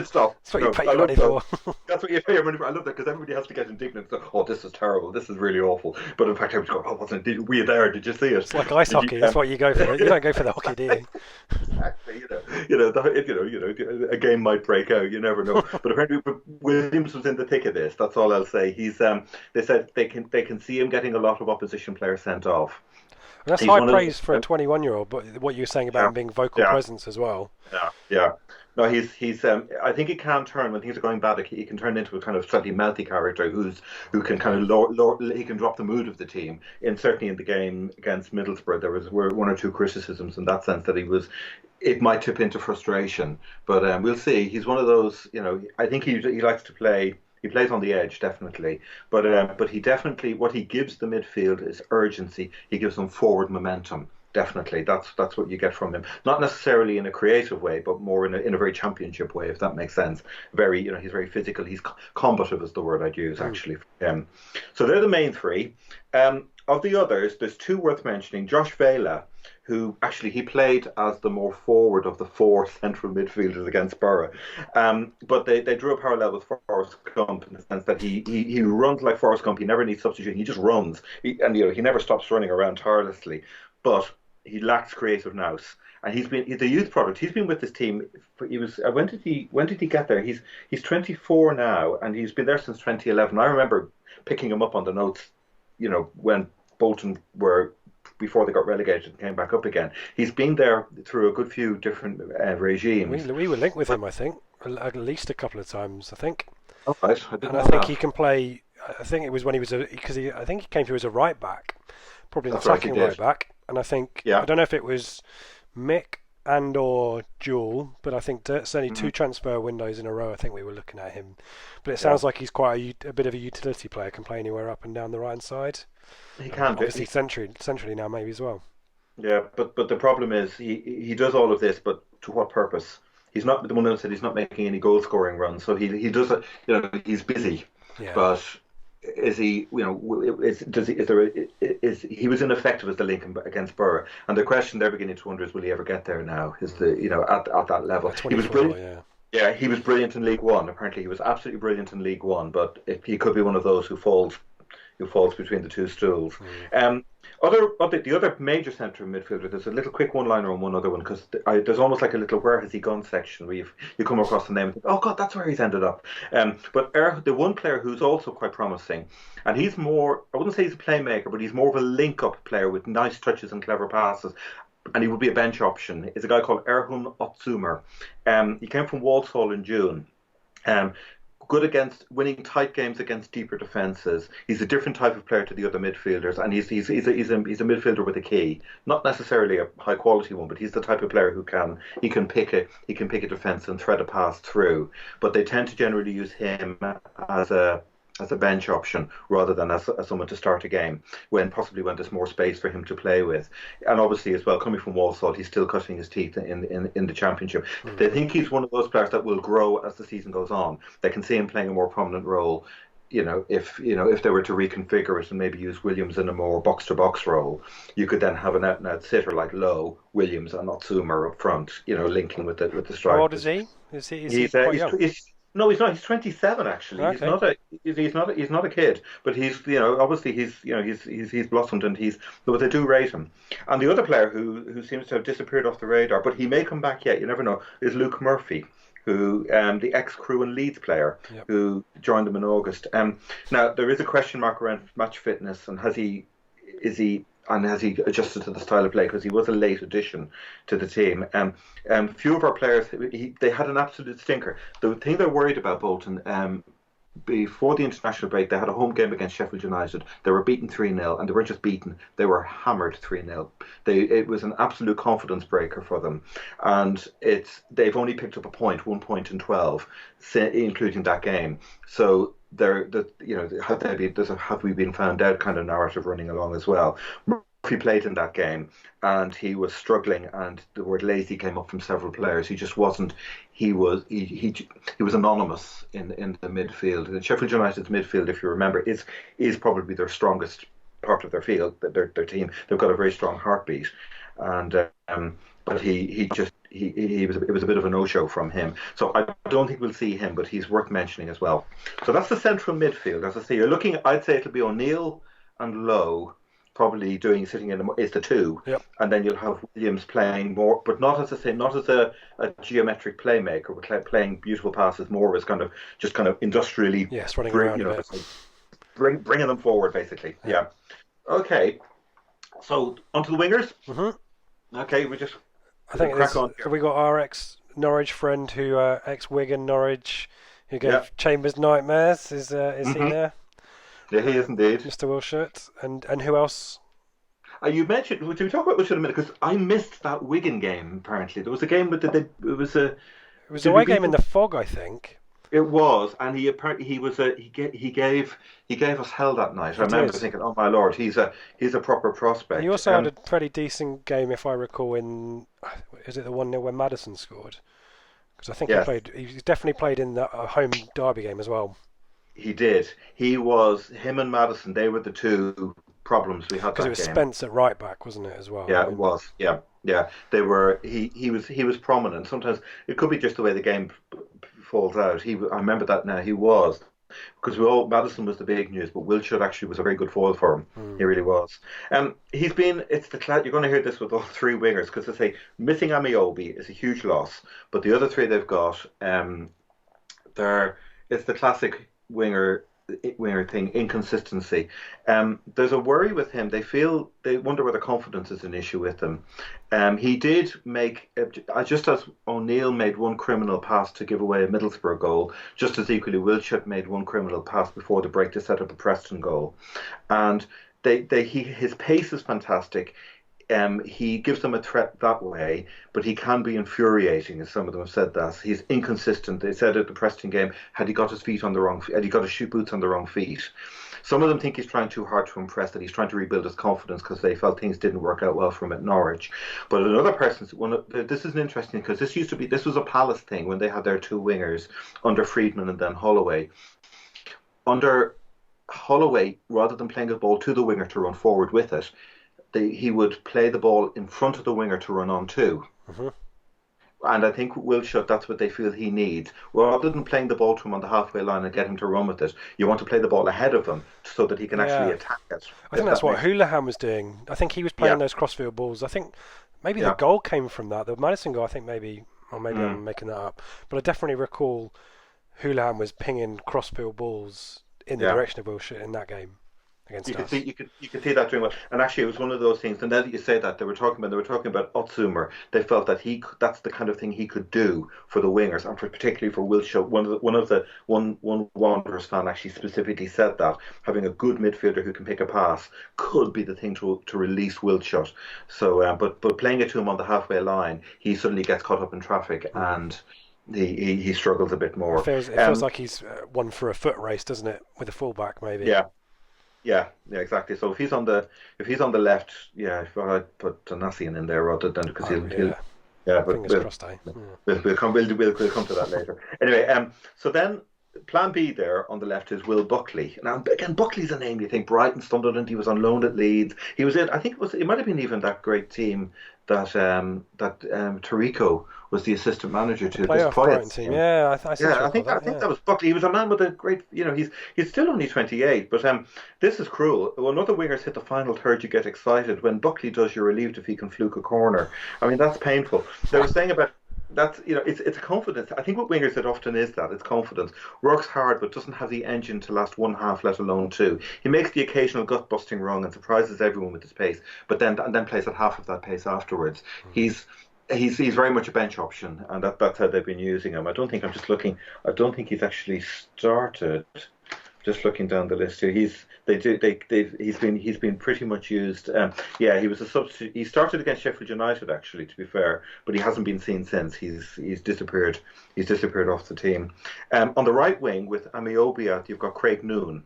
stuff. That's what you pay I your love money that. for. That's what you pay your money for. I love that because everybody has to get indignant. So, oh, this is terrible, this is really awful. But in fact, I was going, oh, wasn't it? Were you there? Did you see it? It's like ice Did hockey. you, That's what you go for. You don't go for the hockey, do you? exactly, a game might break out. You never know. But apparently, Williams was in the thick of this. That's all I'll say. They said they can see him getting a lot of opposition players sent off. And that's He's high one of praise the, for a 21-year-old. But what you were saying about yeah, him being vocal yeah, presence as well. yeah. No, he's. I think he can turn when things are going bad. He can turn into a kind of slightly mouthy character who can kind of he can drop the mood of the team. And certainly in the game against Middlesbrough, were one or two criticisms in that sense that it might tip into frustration. But we'll see. He's one of those. I think he likes to play. He plays on the edge, definitely, but he definitely what he gives the midfield is urgency. He gives them forward momentum, definitely. That's what you get from him. Not necessarily in a creative way, but more in a very championship way, if that makes sense. Very, he's very physical. He's combative is the word I'd use Mm. actually. So they're the main three. Of the others, there's two worth mentioning. Josh Vela, who actually he played as the more forward of the four central midfielders against Borough. But they drew a parallel with Forrest Gump in the sense that he runs like Forrest Gump. He never needs substitution. He just runs, and he never stops running around tirelessly. But he lacks creative nous. And he's a youth product. He's been with this team. He was when did he get there? He's 24 now, and he's been there since 2011. I remember picking him up on the notes, when Bolton were before they got relegated and came back up again. He's been there through a good few different regimes. We were linked with him, I think, at least a couple of times, I think. Oh, right. I didn't And know I think that. he can play. I think it was when he was I think he came through as a right back, probably an That's right, he attacking did. right back. And I think Yeah. I don't know if it was Mick and or Jewel, but I think certainly Mhm. two transfer windows in a row. I think we were looking at him, but it Yeah. sounds like he's quite a bit of a utility player. Can play anywhere up and down the right side. He can do. Obviously centrally now maybe as well. Yeah, but the problem is he does all of this, but to what purpose? He's not the one who said he's not making any goal scoring runs, so he does it. He's busy, Yeah. but is he? Is he was ineffective as the link against Borough? And the question they're beginning to wonder is, will he ever get there now? Is at that level? At He was 24, brilliant. yeah. Yeah, he was brilliant in League One. Apparently, he was absolutely brilliant in League One, but he could be one of those who falls between the two stools. Um, the other major centre midfielder. There's a little quick one-liner on one other one because there's almost like a little "where has he gone" section where you come across the name and think, oh God, that's where he's ended up. But the one player who's also quite promising, and he's more, I wouldn't say he's a playmaker, but he's more of a link-up player with nice touches and clever passes. And he would be a bench option. Is a guy called Erhun Otsumer. He came from Walsall in June. Good against winning tight games against deeper defences. He's a different type of player to the other midfielders, and he's a midfielder with a key. Not necessarily a high quality one, but he's the type of player who can pick a defence and thread a pass through. But they tend to generally use him as a bench option rather than as someone to start a game when there's more space for him to play with. And obviously as well, coming from Walsall, he's still cutting his teeth in the championship. Mm-hmm. They think he's one of those players that will grow as the season goes on. They can see him playing a more prominent role. If they were to reconfigure it and maybe use Williams in a more box to box role, you could then have an out and out sitter like Lowe, Williams, and Otsumer up front. Linking with the strikers. How old is he? Is he quite young? No, he's not. He's 27 actually. Okay. He's not a kid, but he's obviously he's blossomed and but they do rate him. And the other player who seems to have disappeared off the radar, but he may come back yet. You never know. Is Luke Murphy, who the ex-Crewe and Leeds player who joined them in August. Now there is a question mark around match fitness and has he adjusted to the style of play because he was a late addition to the team. Few of our players, they had an absolute stinker. The thing they're worried about Bolton, before the international break, they had a home game against Sheffield United. They were beaten 3-0, and they weren't just beaten, they were hammered 3-0. It was an absolute confidence breaker for them. And they've only picked up 1 point in 12, including that game. So have we been found out kind of narrative running along as well. Murphy played in that game and he was struggling, and the word lazy came up from several players. He just wasn't. He was anonymous in the midfield. The Sheffield United's midfield, if you remember, is probably their strongest part of their field. Their team. They've got a very strong heartbeat, and but it was a bit of a no-show from him. So I don't think we'll see him, but he's worth mentioning as well. So that's the central midfield. As I say, I'd say it'll be O'Neill and Lowe probably sitting in is the two, and then you'll have Williams playing more, but not as a geometric playmaker, but playing beautiful passes, more as kind of industrially, running around a bit. bringing them forward basically. Yeah. Okay. So onto the wingers. Mm-hmm. Okay, I think we got our ex-Norwich friend who ex-Wigan Norwich who gave Chambers nightmares. Is he there? Yeah, he is indeed. Mr. Wilshire. And who else? You mentioned. Did we talk about Wilshire in a minute? Because I missed that Wigan game. Apparently, there was a game with it was a away game in the fog, I think. It was, and he apparently he gave us hell that night. I He remember did. thinking, "Oh my lord, he's a proper He prospect." also had a pretty decent game, if I recall. In is it the 1-0 when Madison scored? Because I think he Yes, played. He's definitely played in the home derby game as well. he did. He was him and Madison. They were the two problems we had Because it that was game. Spence at right back, wasn't it, as well? Yeah, I it mean, was. Yeah, yeah. They were. He was prominent. Sometimes it could be just the way the game falls out. I remember that now. He was because we all Madison was the big news, but Wilshere actually was a very good foil for him. hmm. He really was. He's been. It's the you're going to hear this with all three wingers because they say missing Amiobi is a huge loss, but the other three they've got, they're it's the classic winger thing, inconsistency. There's a worry with him. They wonder whether confidence is an issue with him. He did make just as O'Neill made one criminal pass to give away a Middlesbrough goal, just as equally Wilshere made one criminal pass before the break to set up the Preston goal, and his pace is fantastic. He gives them a threat that way, but he can be infuriating, as some of them have said that. He's inconsistent. They said at the Preston game, had he got his feet on the wrong, had he got his shoe boots on the wrong feet. Some of them think he's trying too hard to impress, that he's trying to rebuild his confidence because they felt things didn't work out well for him at Norwich. But another person, this is an interesting because this was a Palace thing when they had their two wingers under Friedman and then Holloway. Under Holloway, rather than playing a ball to the winger to run forward with it, he would play the ball in front of the winger to run on to. Hmm. And I think Wilshere, that's what they feel he needs. Rather than playing the ball to him on the halfway line and get him to run with it, you want to play the ball ahead of him so that he can actually Yeah, attack it. I think If that's that what makes Houlihan was doing. I think he was playing Yeah, those crossfield balls. I think maybe the yeah. goal came from that. The Madison goal, I think maybe, or maybe Mm. I'm making that up. But I definitely recall Houlihan was pinging crossfield balls in the Yeah. direction of Wilshere in that game You against could see us. you could see that doing well. And actually, it was one of those things. And now that you say that, they were talking about Otsumer. They felt that that's the kind of thing he could do for the wingers, and particularly for Wilshere. One Wanderers fan actually specifically said that having a good midfielder who can pick a pass could be the thing to release Wilshere. So, but playing it to him on the halfway line, he suddenly gets caught up in traffic Mm. and he struggles a bit more. It feels like he's one for a foot race, doesn't it, with a fullback maybe? Yeah. Yeah, yeah, exactly. So if he's on the left, yeah, if I put Nassian in there rather than because Oh he'll yeah, yeah, but fingers crossed, eh? Yeah. we'll come to that later. Anyway, so then Plan B there on the left is Will Buckley. Now again, Buckley's a name you think Brighton, Sunderland. He was on loan at Leeds. He was in. I think it might have been even that great team that Tarico was the assistant manager The to this playoff Brighton Poyet's team, team. yeah, I seem to Yeah, I recall think I that. think Yeah. that was Buckley. He was a man with a great, he's still only 28, but this is cruel. When other wingers hit the final third, you get excited. When Buckley does, you're relieved if he can fluke a corner. I mean, that's painful. They were saying about that's it's a confidence. I think what wingers it often is that it's confidence. Works hard but doesn't have the engine to last one half, let alone two. He makes the occasional gut busting run and surprises everyone with his pace, but then plays at half of that pace afterwards. He's he's very much a bench option, and that's how they've been using him. I don't think he's actually started. Just looking down the list here, he's been pretty much used. Yeah, he was a substitute. He started against Sheffield United, actually, to be fair, but he hasn't been seen since. He's disappeared. He's disappeared off the team. On the right wing with Amiobi, you've got Craig Noon,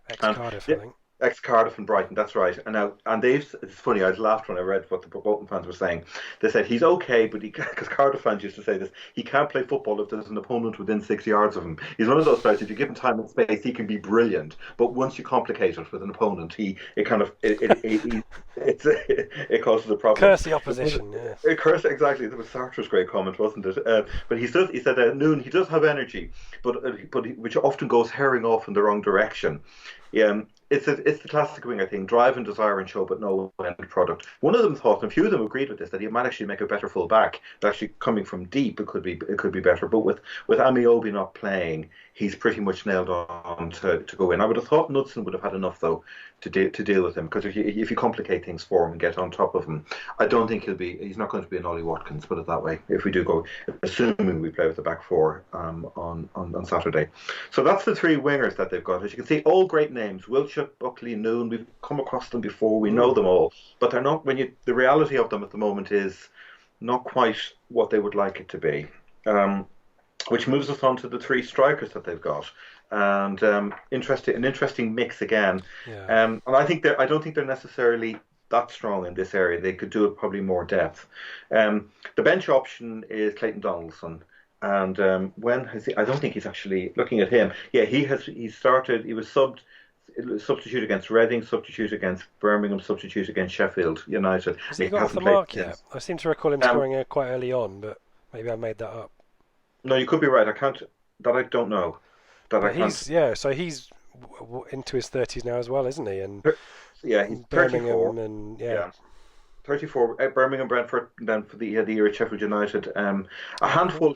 Ex and Cardiff, I yeah, think. ex Cardiff and Brighton. That's right. It's funny. I laughed when I read what the Bolton fans were saying. They said he's okay, but because Cardiff fans used to say this, he can't play football if there's an opponent within 6 yards of him. He's one of those players. If you give him time and space, he can be brilliant. But once you complicate it with an opponent, it kind of it causes a problem. Curse the opposition, yeah. Curse exactly. That was Sartre's great comment, wasn't it? But he said Noon. He does have energy, which often goes herring off in the wrong direction. Yeah, it's the classic winger thing: drive and desire and show, but no end product. One of them thought, and a few of them agreed with this, that he might actually make a better full back. That actually coming from deep, it could be better. But with Amiobi not playing, he's pretty much nailed on to go in. I would have thought Knudsen would have had enough though to deal with him, because if you complicate things for him and get on top of him, I don't think he's not going to be an Ollie Watkins, put it that way. If we do go, assuming we play with the back four on Saturday. So that's the three wingers that they've got. As you can see, all great names: Wilshere, Buckley, Noon. We've come across them before. We know them all, but they're not. The reality of them at the moment is not quite what they would like it to be. which moves us on to the three strikers that they've got. And an interesting mix again. Yeah. And I don't think they're necessarily that strong in this area. They could do it probably more depth. The bench option is Clayton Donaldson. And when has he? I don't think he's actually looking at him. Yeah, he has. He started. He was substitute against Reading, substitute against Birmingham, substitute against Sheffield United. Has he got off the mark yet? I seem to recall him scoring quite early on, but maybe I made that up. No, you could be right. I can't. That I don't know. So he's into his 30s now as well, isn't he? And yeah, he's Birmingham 34. and 34. Birmingham, Brentford, and then for the year at Sheffield United. A handful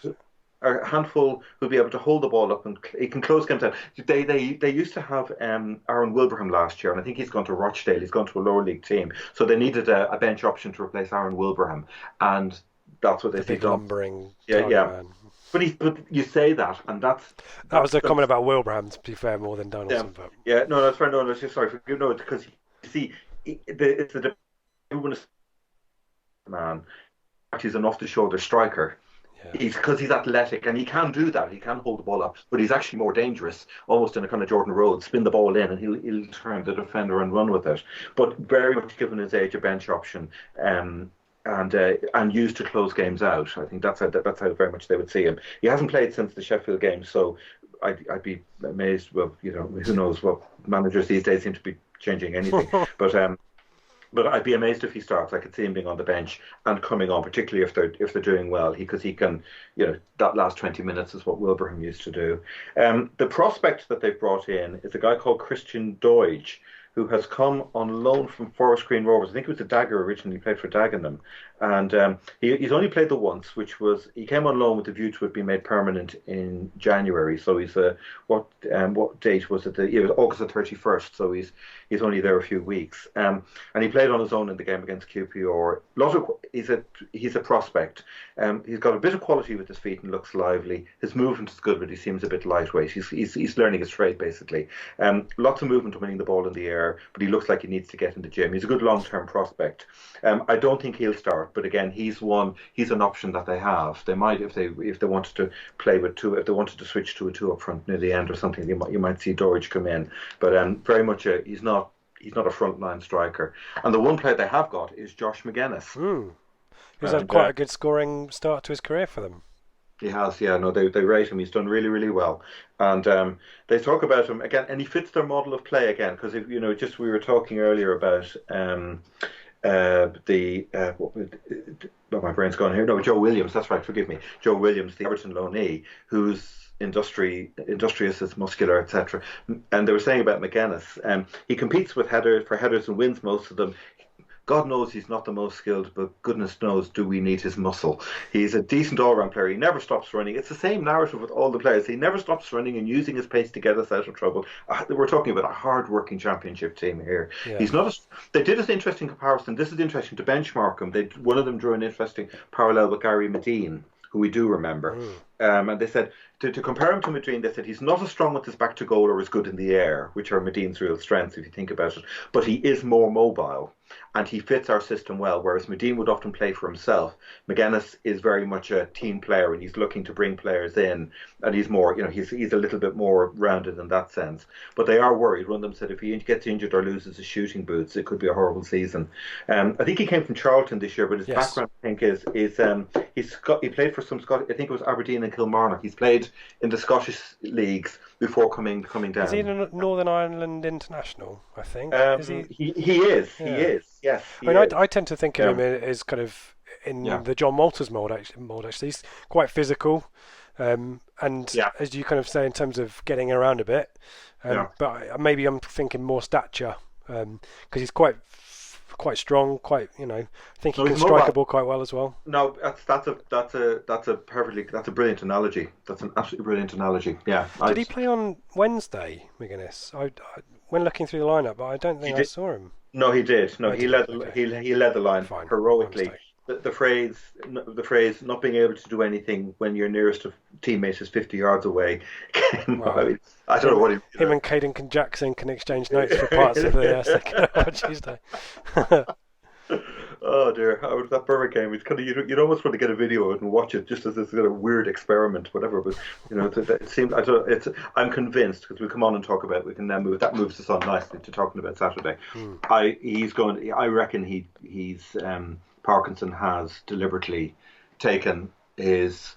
who'll be able to hold the ball up and he can close games out. They used to have Aaron Wilbraham last year, and I think he's gone to Rochdale. He's gone to a lower league team, so they needed a bench option to replace Aaron Wilbraham, and that's what they big lumbering. Man. But you say that, and that was a comment about Wilbraham, to be fair, more than Donaldson. No, that's fair. No, just sorry, because you see, everyone is man. He's an off-the-shoulder striker. Yeah. He's athletic and he can do that. He can hold the ball up, but he's actually more dangerous, almost in a kind of Jordan Rhodes, spin the ball in and he'll turn the defender and run with it. But very much given his age, a bench option. And used to close games out. I think that's how very much they would see him. He hasn't played since the Sheffield game, so I'd be amazed. Well, who knows what managers these days seem to be changing anything. But I'd be amazed if he starts. I could see him being on the bench and coming on, particularly if they're doing well, because he can, that last 20 minutes is what Wilbraham used to do. The prospect that they've brought in is a guy called Christian Doige, who has come on loan from Forest Green Rovers. I think it was a Dagger originally, played for Dagenham. And he's only played the once, which was, he came on loan with the view to it being made permanent in January. So he's, what date was it? It was August the 31st, so he's only there a few weeks. And he played on his own in the game against QPR. He's a prospect. He's got a bit of quality with his feet and looks lively. His movement is good, but he seems a bit lightweight. He's learning his trade, basically. Lots of movement winning the ball in the air, but he looks like he needs to get in the gym. He's a good long-term prospect. I don't think he'll start, but again, he's an option that they have. They might, if they wanted to play with two, if they wanted to switch to a two up front near the end or something, you might see Doige come in. But very much he's not a frontline striker. And the one player they have got is Josh McGuinness. He's had quite a good scoring start to his career for them. He has, yeah. No, they rate him. He's done really, really well, and they talk about him again, and he fits their model of play again. Because if just we were talking earlier about my brain's gone here. No, Joe Williams. That's right. Forgive me, Joe Williams, the Everton loanee, who's industrious, is muscular, etc. And they were saying about McGuinness, he competes with headers and wins most of them. God knows he's not the most skilled, but goodness knows do we need his muscle. He's a decent all-round player. He never stops running. It's the same narrative with all the players. He never stops running and using his pace to get us out of trouble. We're talking about a hard-working championship team here. Yeah. He's not. They did an interesting comparison. This is interesting to benchmark him. One of them drew an interesting parallel with Gary Medine, who we do remember. And they said, to compare him to Medine, they said he's not as strong with his back to goal or as good in the air, which are Medine's real strengths if you think about it, but he is more mobile and he fits our system well, whereas Medine would often play for himself. McGuinness is very much a team player and he's looking to bring players in, and he's more, he's a little bit more rounded in that sense. But they are worried. One of them said if he gets injured or loses his shooting boots, it could be a horrible season. I think he came from Charlton this year, but his background, I think, is he played for some Scottish, I think it was Aberdeen and Kilmarnock. He's played in the Scottish leagues before coming down. Is he a Northern Ireland international, I think? He is. Yes. I tend to think of him as kind of in the John Walters mould. Actually, he's quite physical, and as you kind of say, in terms of getting around a bit. But maybe I'm thinking more stature, because he's quite strong. I think he can strike a ball quite well as well. No, that's a brilliant analogy. That's an absolutely brilliant analogy. Yeah. Did he play on Wednesday, McGuinness? I when looking through the lineup, but I don't think I saw him. No, he did. No, he led the line heroically. The phrase "not being able to do anything when your nearest teammate is 50 yards away" came out. I don't know what him and Caden Jackson can exchange notes for parts of the second half on Tuesday. Oh dear, that Berwick game. It's kind of you'd almost want to get a video of it and watch it just as this kind of weird experiment, whatever. But it seemed I don't. It's I'm convinced because we come on and talk about. We can then move. That moves us on nicely to talking about Saturday. Hmm. He's going. I reckon he's Parkinson has deliberately taken his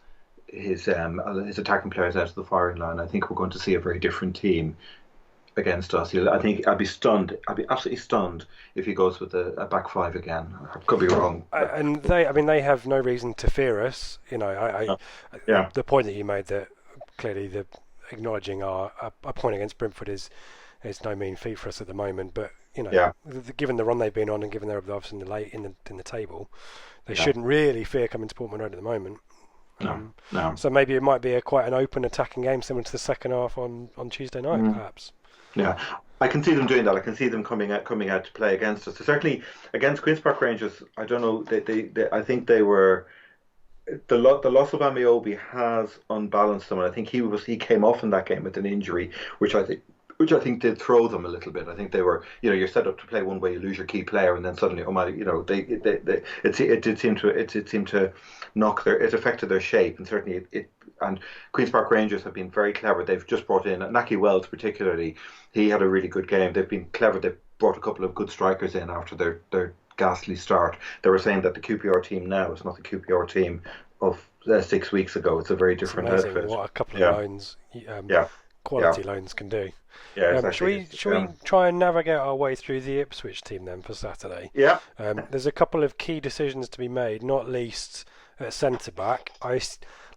attacking players out of the firing line. I think we're going to see a very different team against us. I think I'd be stunned. I'd be absolutely stunned if he goes with a back five again. I could be wrong. And they have no reason to fear us. Yeah. The point that you made that clearly the acknowledging our a point against Brentford is no mean feat for us at the moment. But Yeah. given the run they've been on and given their obviously in the table, they Yeah. shouldn't really fear coming to Portman Road at the moment. No. So maybe it might be quite an open attacking game, similar to the second half on Tuesday night, perhaps. Yeah, I can see them doing that. I can see them coming out to play against us. So certainly against Queens Park Rangers, I don't know. I think they were the loss of Amiobi has unbalanced them, and I think he came off in that game with an injury, which I think did throw them a little bit. I think they were, you're set up to play one way, you lose your key player, and then suddenly, oh my, it did seem to it affected their shape, and certainly and Queens Park Rangers have been very clever. They've just brought in Naki Wells, particularly. He had a really good game. They've been clever. They've brought a couple of good strikers in after their ghastly start. They were saying that the QPR team now is not the QPR team of 6 weeks ago. It's a very different outfit. What a couple of loans, quality loans can do. Yeah, exactly. Should we try and navigate our way through the Ipswich team then for Saturday? Yeah. There's a couple of key decisions to be made, not least at centre back.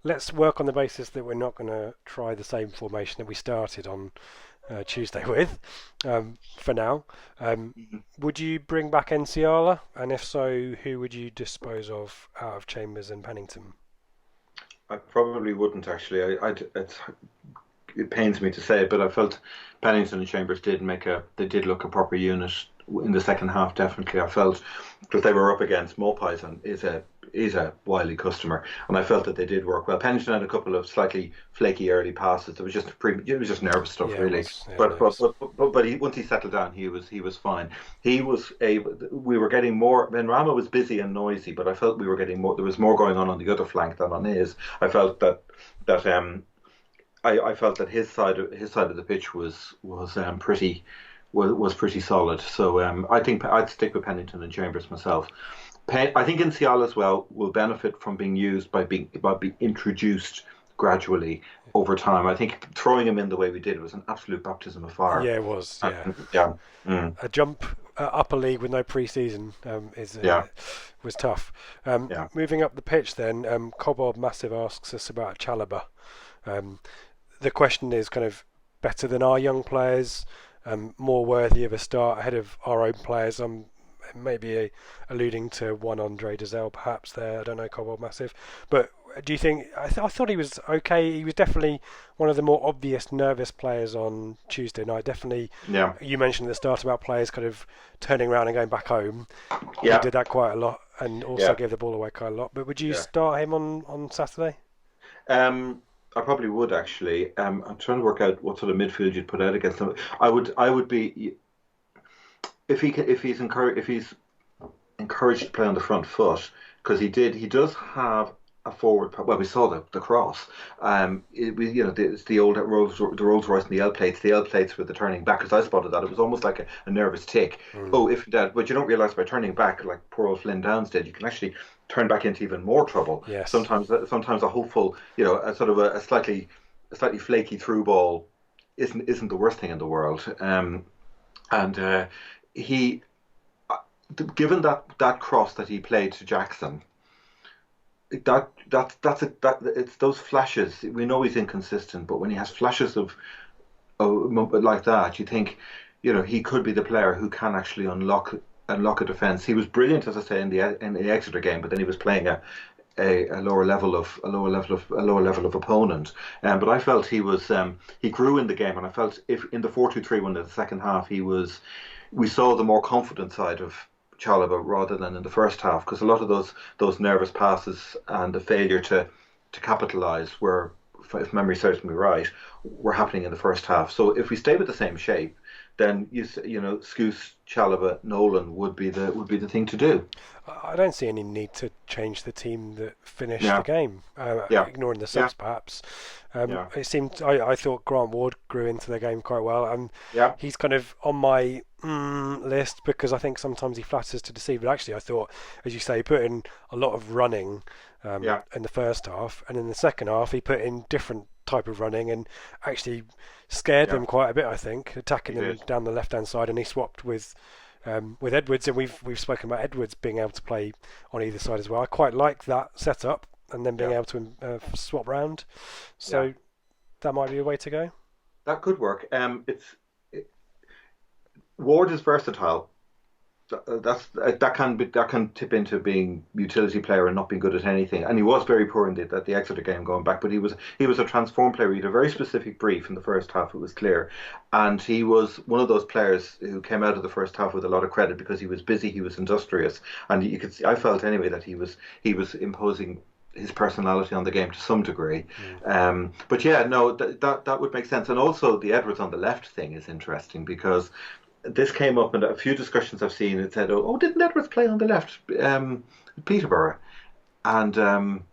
Let's work on the basis that we're not going to try the same formation that we started on Tuesday with, for now. Would you bring back Enciala? And if so, who would you dispose of out of Chambers and Pennington? I probably wouldn't actually. It pains me to say it, but I felt Pennington and Chambers did look a proper unit in the second half. Definitely, I felt because they were up against Mopaisan is a wily customer, and I felt that they did work well. Pennington had a couple of slightly flaky early passes. It was just nervous stuff, really. But once he settled down, he was fine. We were getting more. Benrahma was busy and noisy, but I felt we were getting more. There was more going on the other flank than on his. I felt that. I felt that his side of the pitch was pretty solid. So I think I'd stick with Pennington and Chambers myself. I think Enciala as well will benefit from being used by being introduced gradually over time. I think throwing him in the way we did was an absolute baptism of fire. Yeah, it was. Yeah. A jump up a league with no pre-season was tough. Moving up the pitch then, Cobob Massive asks us about Chalobah. The question is kind of better than our young players, more worthy of a start ahead of our own players. Maybe alluding to one Andre Dazelle perhaps there. I don't know, Cobob Massive. But do you think, I thought he was okay. He was definitely one of the more obvious nervous players on Tuesday night. Definitely, you mentioned at the start about players kind of turning around and going back home. Yeah. He did that quite a lot and also gave the ball away quite a lot. But would you start him on Saturday? I probably would actually. I'm trying to work out what sort of midfield you'd put out against him. I would be if he's encouraged to play on the front foot, because he does have a forward. Well, we saw the cross. It's the old Rolls Royce and the L plates. The L plates with the turning back. Because I spotted that, it was almost like a nervous tick. But you don't realise by turning back, like poor old Flynn Downs did, you can actually turn back into even more trouble. Yes. Sometimes a hopeful, a sort of a slightly flaky through ball isn't the worst thing in the world. He, given that cross that he played to Jackson, it's those flashes. We know he's inconsistent, but when he has flashes of like that, you think, he could be the player who can actually unlock a defence. He was brilliant, as I say, in the Exeter game, but then he was playing a lower level of opponent. But I felt he grew in the game, and I felt if in the 4-2-3 one in the second half we saw the more confident side of Chalobah rather than in the first half, because a lot of those nervous passes and the failure to capitalise were, if memory serves me right, were happening in the first half. So if we stay with the same shape, then Scouse, Chalobah, Nolan would be the thing to do. I don't see any need to change the team that finished the Yeah, game, yeah, ignoring the yeah, subs perhaps. yeah, It seemed I thought Grant Ward grew into the game quite well, and yeah, he's kind of on my list because I think sometimes he flatters to deceive. But actually, I thought, as you say, he put in a lot of running yeah, in the first half, and in the second half he put in different type of running and actually scared yeah. them quite a bit. I think He attacking them did. down the left hand side, and he swapped with Edwards, and we've spoken about Edwards being able to play on either side as well. I quite like that setup, and then being Yeah, able to swap round. yeah. So that might be a way to go. That could work. It, Ward is versatile. That can tip into being utility player and not being good at anything. And he was very poor in the Exeter game going back, but he was a transform player. He had a very specific brief in the first half. It was clear, and he was one of those players who came out of the first half with a lot of credit because he was busy, he was industrious, and you could see. I felt anyway that he was imposing his personality on the game to some degree. But yeah, no, that would make sense. And also the Edwards on the left thing is interesting because this came up in a few discussions I've seen. It said, "Oh, didn't Edwards play on the left, Peterborough?" And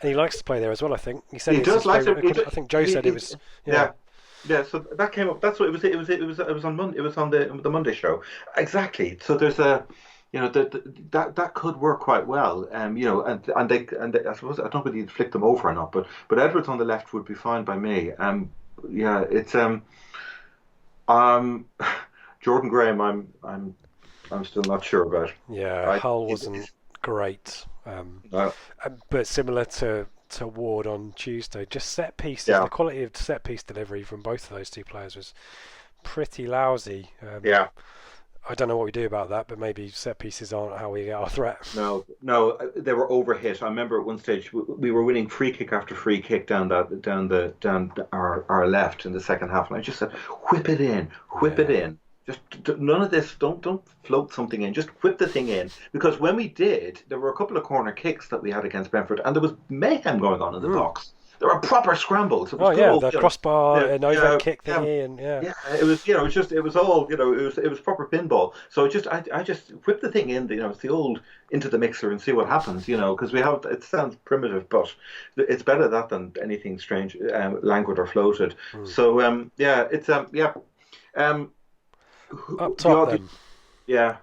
And he likes to play there as well. I think he said he it's his does like favourite. it. I think Joe said it was. Yeah, Yeah, yeah. So that came up. That's what it was. It was on Monday. It was on the Monday show. Exactly. So there's a. That could work quite well. I suppose I don't know whether you'd flick them over or not, but Edwards on the left would be fine by me. Yeah, it's um. Jordan Graham, I'm still not sure about. yeah. I Hull he's, wasn't he's, great, uh, but similar to Ward on Tuesday. Just set pieces. The yeah, quality of set piece delivery from both of those two players was pretty lousy. yeah. I don't know what we do about that, but maybe set pieces aren't how we get our threat. No, no, they were overhit. I remember at one stage we were winning free kick after free kick down our left in the second half, and I just said, whip it in, whip it Yeah. in. Just none of this. Don't float something in. Just whip the thing in. Because when we did, there were a couple of corner kicks that we had against Brentford, and there was mayhem going on in the Mm. box. There were proper scrambles. It was Oh good yeah, old, the crossbar yeah, and overhead yeah, kick yeah. thingy, and yeah. Yeah, it was, it was all, it was proper pinball. So I just whip the thing in, it's the old into the mixer and see what happens, because it sounds primitive, but it's better that than anything strange, languid or floated. Mm. So, yeah, it's, yeah, um, Up top the, then. yeah,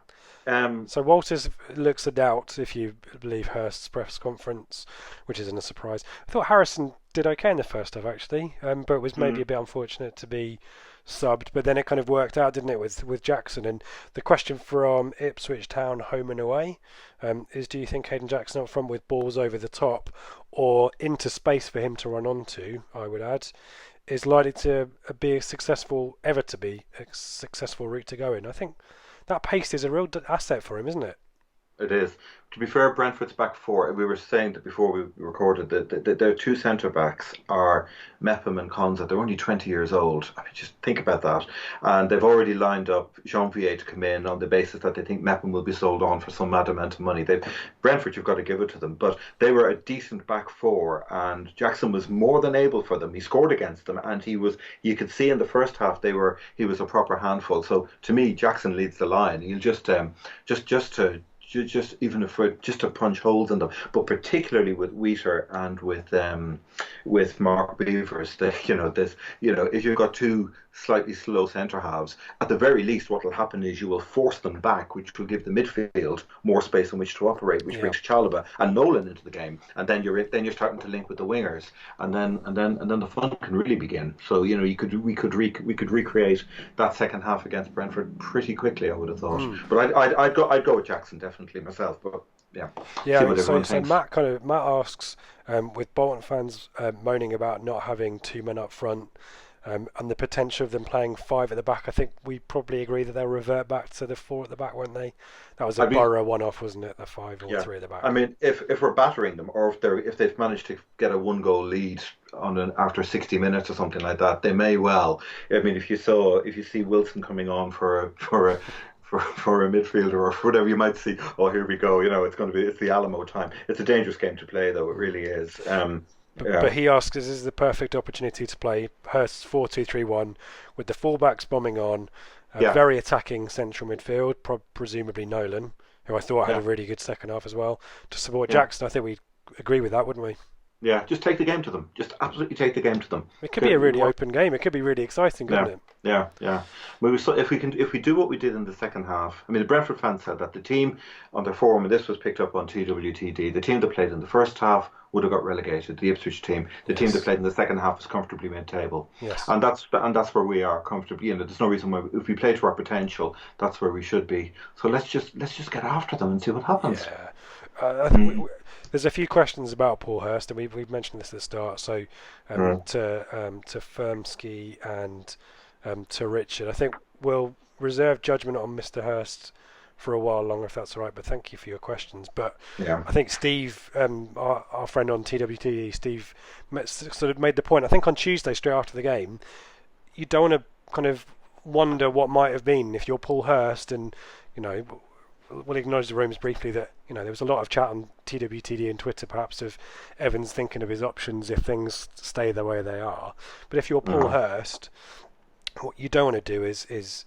um, So Walters looks a doubt if you believe Hurst's press conference, which isn't a surprise. I thought Harrison did okay in the first half actually, but it was maybe mm, a bit unfortunate to be subbed. But then it kind of worked out, didn't it, with Jackson? And the question from Ipswich Town, home and away, is: do you think Hayden Jackson up front with balls over the top or into space for him to run onto? I would add, is likely to be ever to be a successful route to go in. I think that pace is a real asset for him, isn't it? it is. To be fair, Brentford's back four. We were saying that before we recorded that their two centre backs are Mepham and Konza. They're only 20 years old. I mean, just think about that. And they've already lined up Jean-Pierre to come in on the basis that they think Mepham will be sold on for some mad amount of money. Brentford, you've got to give it to them. But they were a decent back four, and Jackson was more than able for them. He scored against them, and you could see in the first half he was a proper handful. So to me, Jackson leads the line. He'll just even if just to punch holes in them, but particularly with Wheater and with Mark Beavers, if you've got two slightly slow centre halves, at the very least, what will happen is you will force them back, which will give the midfield more space in which to operate, which Yeah. brings Chalobah and Nolan into the game, and then you're starting to link with the wingers, and then the fun can really begin. So we could recreate that second half against Brentford pretty quickly, I would have thought. Mm. But I'd go with Jackson definitely myself. But yeah, see Yeah, what so everyone thinks. Matt asks, with Bolton fans moaning about not having two men up front, and the potential of them playing five at the back. I think we probably agree that they'll revert back to the four at the back, won't they? That was a I'd be Borough one-off, wasn't it? The five or Yeah, three at the back. I mean, if we're battering them, or if they've managed to get a one goal lead after 60 minutes or something like that, they may well. I mean, if you see Wilson coming on for a midfielder or whatever, you might see. Oh, here we go. It's the Alamo time. It's a dangerous game to play, though. It really is. Yeah, But he asks, is this the perfect opportunity to play Hurst's 4-2-3-1 with the fullbacks bombing on, a Yeah, very attacking central midfield, presumably Nolan, who I thought had a yeah, really good second half as well, to support yeah. Jackson. I think we agree with that, wouldn't we? Yeah, just take the game to them. Just absolutely take the game to them. It could be a really open game. It could be really exciting, couldn't Yeah, it? yeah, yeah. If we do what we did in the second half, I mean, the Brentford fans said that the team on their forum, and this was picked up on TWTD, the team that played in the first half would have got relegated. The Ipswich team, the team that Yes. played in the second half was comfortably mid-table, Yes. and that's where we are comfortably. There's no reason why if we play to our potential, that's where we should be. So let's just get after them and see what happens. Yeah. I think Mm, there's a few questions about Paul Hurst, and we've mentioned this at the start. So mm, to Firmsky and to Richard, I think we'll reserve judgment on Mr. Hurst for a while longer, if that's all right. But thank you for your questions. But yeah, I think Steve, our friend on TWT, Steve, sort of made the point. I think on Tuesday, straight after the game, you don't want to kind of wonder what might have been if you're Paul Hurst, and you know, we'll acknowledge the rumors briefly that there was a lot of chat on TWTD and Twitter, perhaps, of Evans thinking of his options if things stay the way they are. But if you're Paul mm, Hurst, what you don't want to do is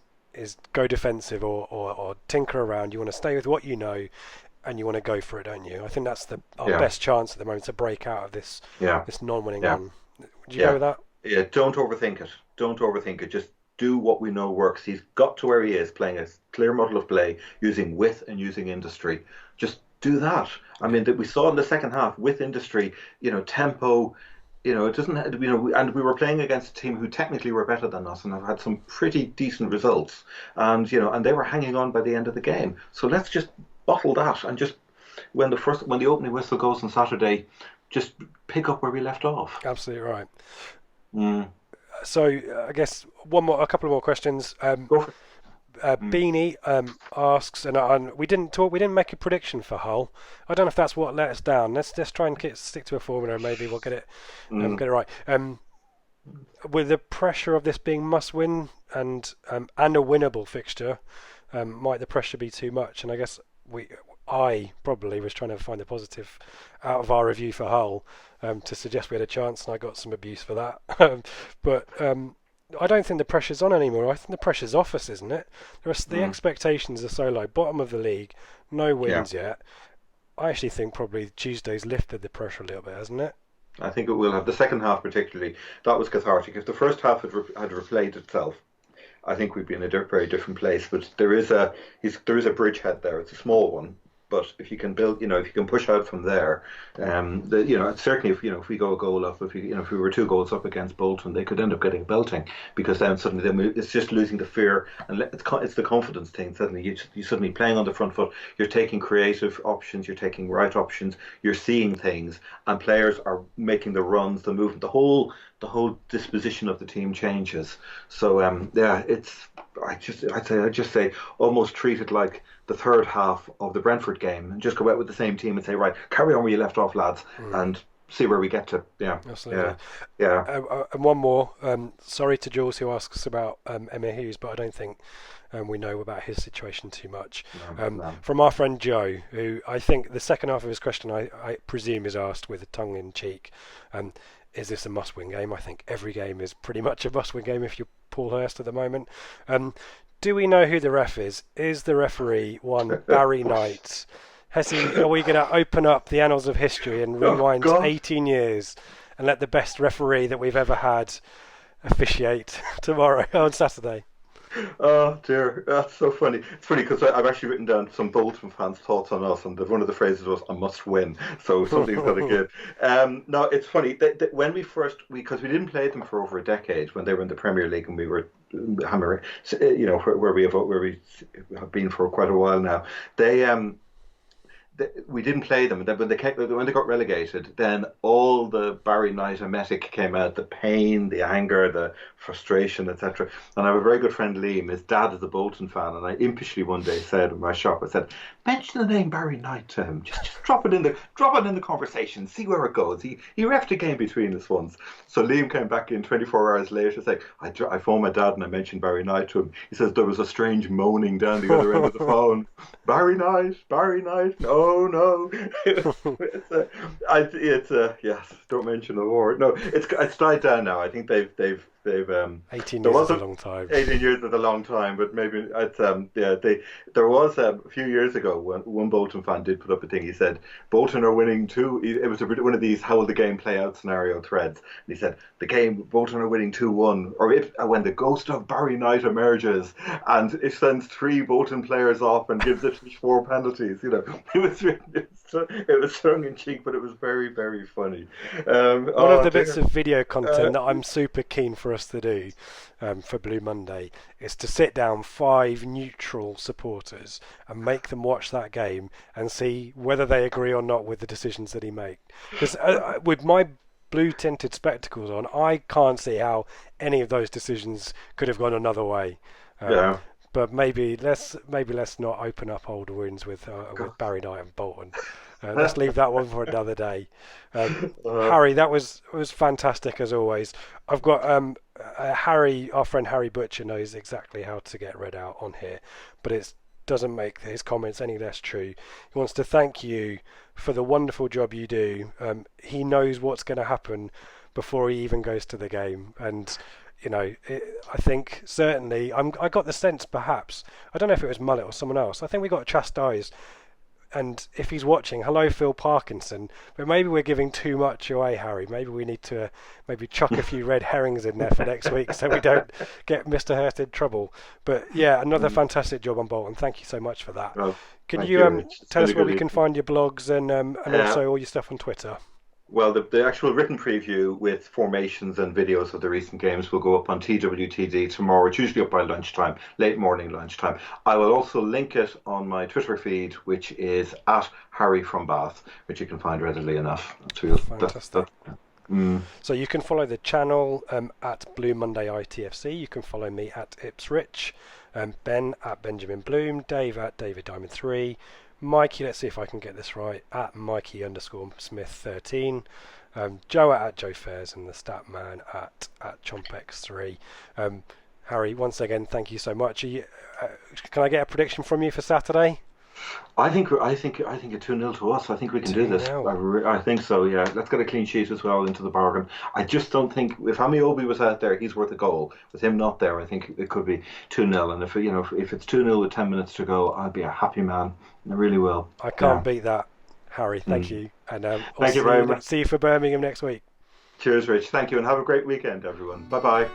go defensive or tinker around. You want to stay with what you know, and you want to go for it, don't you? I think that's our yeah, best chance at the moment to break out of this yeah, non-winning yeah, run. Would you go yeah. with that? Yeah, don't overthink it. Don't overthink it. Just do what we know works. He's got to where he is, playing a clear model of play, using width and using industry. Just do that. I Yeah. mean, that we saw in the second half with industry, tempo. It doesn't. And we were playing against a team who technically were better than us and have had some pretty decent results. And they were hanging on by the end of the game. So let's just bottle that and just when the opening whistle goes on Saturday, just pick up where we left off. Absolutely right. Mm. So I guess a couple of more questions. Go for it. Mm. Beanie asks, and we didn't make a prediction for Hull. I don't know if that's what let us down. Let's try and stick to a formula, and maybe we'll get it Mm. right. With the pressure of this being must win and a winnable fixture, might the pressure be too much? And I guess I probably was trying to find a positive out of our review for Hull to suggest we had a chance, and I got some abuse for that. But I don't think the pressure's on anymore. I think the pressure's off us, isn't it? The Mm. expectations are so low. Bottom of the league, no Yeah, wins yet. I actually think probably Tuesday's lifted the pressure a little bit, hasn't it? I think it will have. The second half, particularly, that was cathartic. If the first half had replayed itself, I think we'd be in a very different place. But there is a bridgehead there. It's a small one, but if you can build, if you can push out from there, certainly if we go a goal up, if we were 2 goals up against Bolton, they could end up getting a belting because then suddenly it's just losing the fear and it's the confidence thing. Suddenly you suddenly playing on the front foot. You're taking creative options. You're taking right options. You're seeing things, and players are making the runs, the movement, the whole disposition of the team changes. So yeah, I'd just say almost treat it like the third half of the Brentford game and just go out with the same team and say, right, carry on where you left off, lads, Mm, and see where we get to. Yeah, absolutely. yeah, yeah. And one more. Sorry to Jules who asks about Emma Hughes, but I don't think we know about his situation too much. No, no. From our friend Joe, who I think the second half of his question, I presume, is asked with a tongue in cheek. Is this a must-win game? I think every game is pretty much a must-win game if you're Paul Hurst at the moment. Do we know who the ref is? Is the referee one Barry Knight? Are we going to open up the annals of history and Oh rewind God. 18 years and let the best referee that we've ever had officiate tomorrow on Saturday? Oh dear, that's so funny. It's funny because I've actually written down some Bolton fans' thoughts on us, and one of the phrases was "I must win," so something's got to give. No, it's funny that when because we didn't play them for over a decade when they were in the Premier League, and we were hammering, where we have been for quite a while now. We didn't play them, and then when they got relegated, then all the Barry Knight emetic came out: the pain, the anger, the frustration, etc. And I have a very good friend, Liam. His dad is a Bolton fan, and I impishly one day said in my shop, I said, "Mention the name Barry Knight to him. Just drop it in the conversation. See where it goes." He refed a game between us once. So Liam came back in 24 hours later, saying, "I phoned my dad and I mentioned Barry Knight to him." He says there was a strange moaning down the other end of the phone. Barry Knight, no. Yes, don't mention the war. No, it's died down now. I think they've they've 18 there years was is a long time. 18 years is a long time, but maybe it's there was a few years ago when one Bolton fan did put up a thing. He said Bolton are winning two. It was one of these how will the game play out scenario threads. And he said the game Bolton are winning 2-1, or if when the ghost of Barry Knight emerges and it sends 3 Bolton players off and gives it 4 penalties. It was tongue in cheek, but it was very, very funny. One of the bits of video content that I'm super keen for us to do for Blue Monday is to sit down 5 neutral supporters and make them watch that game and see whether they agree or not with the decisions that he made. Because with my blue tinted spectacles on, I can't see how any of those decisions could have gone another way. But maybe let's not open up old wounds with Barry Knight and Bolton. Let's leave that one for another day. Harry, that was fantastic as always. I've got Harry, our friend Harry Butcher knows exactly how to get read out on here, but it doesn't make his comments any less true. He wants to thank you for the wonderful job you do. He knows what's going to happen before he even goes to the game, and I think certainly I got the sense, perhaps I don't know if it was Mullet or someone else, I think we got chastised. And if he's watching, hello Phil Parkinson, but maybe we're giving too much away, Harry. Maybe we need to maybe chuck a few red herrings in there for next week so we don't get Mr. Hurst in trouble. But yeah, another fantastic job on Bolton. Thank you so much for that. Well, can you tell us where we can find your blogs and also all your stuff on Twitter? Well, the actual written preview with formations and videos of the recent games will go up on TWTD tomorrow. It's usually up by lunchtime, late morning lunchtime. I will also link it on my Twitter feed, which is at Harry from Bath, which you can find readily enough. Fantastic. So you can follow the channel at Blue Monday ITFC. You can follow me at Ipswich, Ben at Benjamin Bloom, Dave at David Diamond 3. Mikey, let's see if I can get this right, at Mikey_Smith13, Joe at Joe Fairs, and the stat man at Chompex3. Harry, once again, thank you so much. Can I get a prediction from you for Saturday? I think a 2-0 to us. I think we can do this. I think so. Yeah, let's get a clean sheet as well into the bargain. I just don't think if Amiobi was out there, he's worth a goal. With him not there, I think it could be 2-0. And if it's 2-0 with 10 minutes to go, I'll be a happy man. I really will. I can't beat that, Harry. Thank you. And thank you very much. See you for Birmingham next week. Cheers, Rich. Thank you, and have a great weekend, everyone. Bye bye.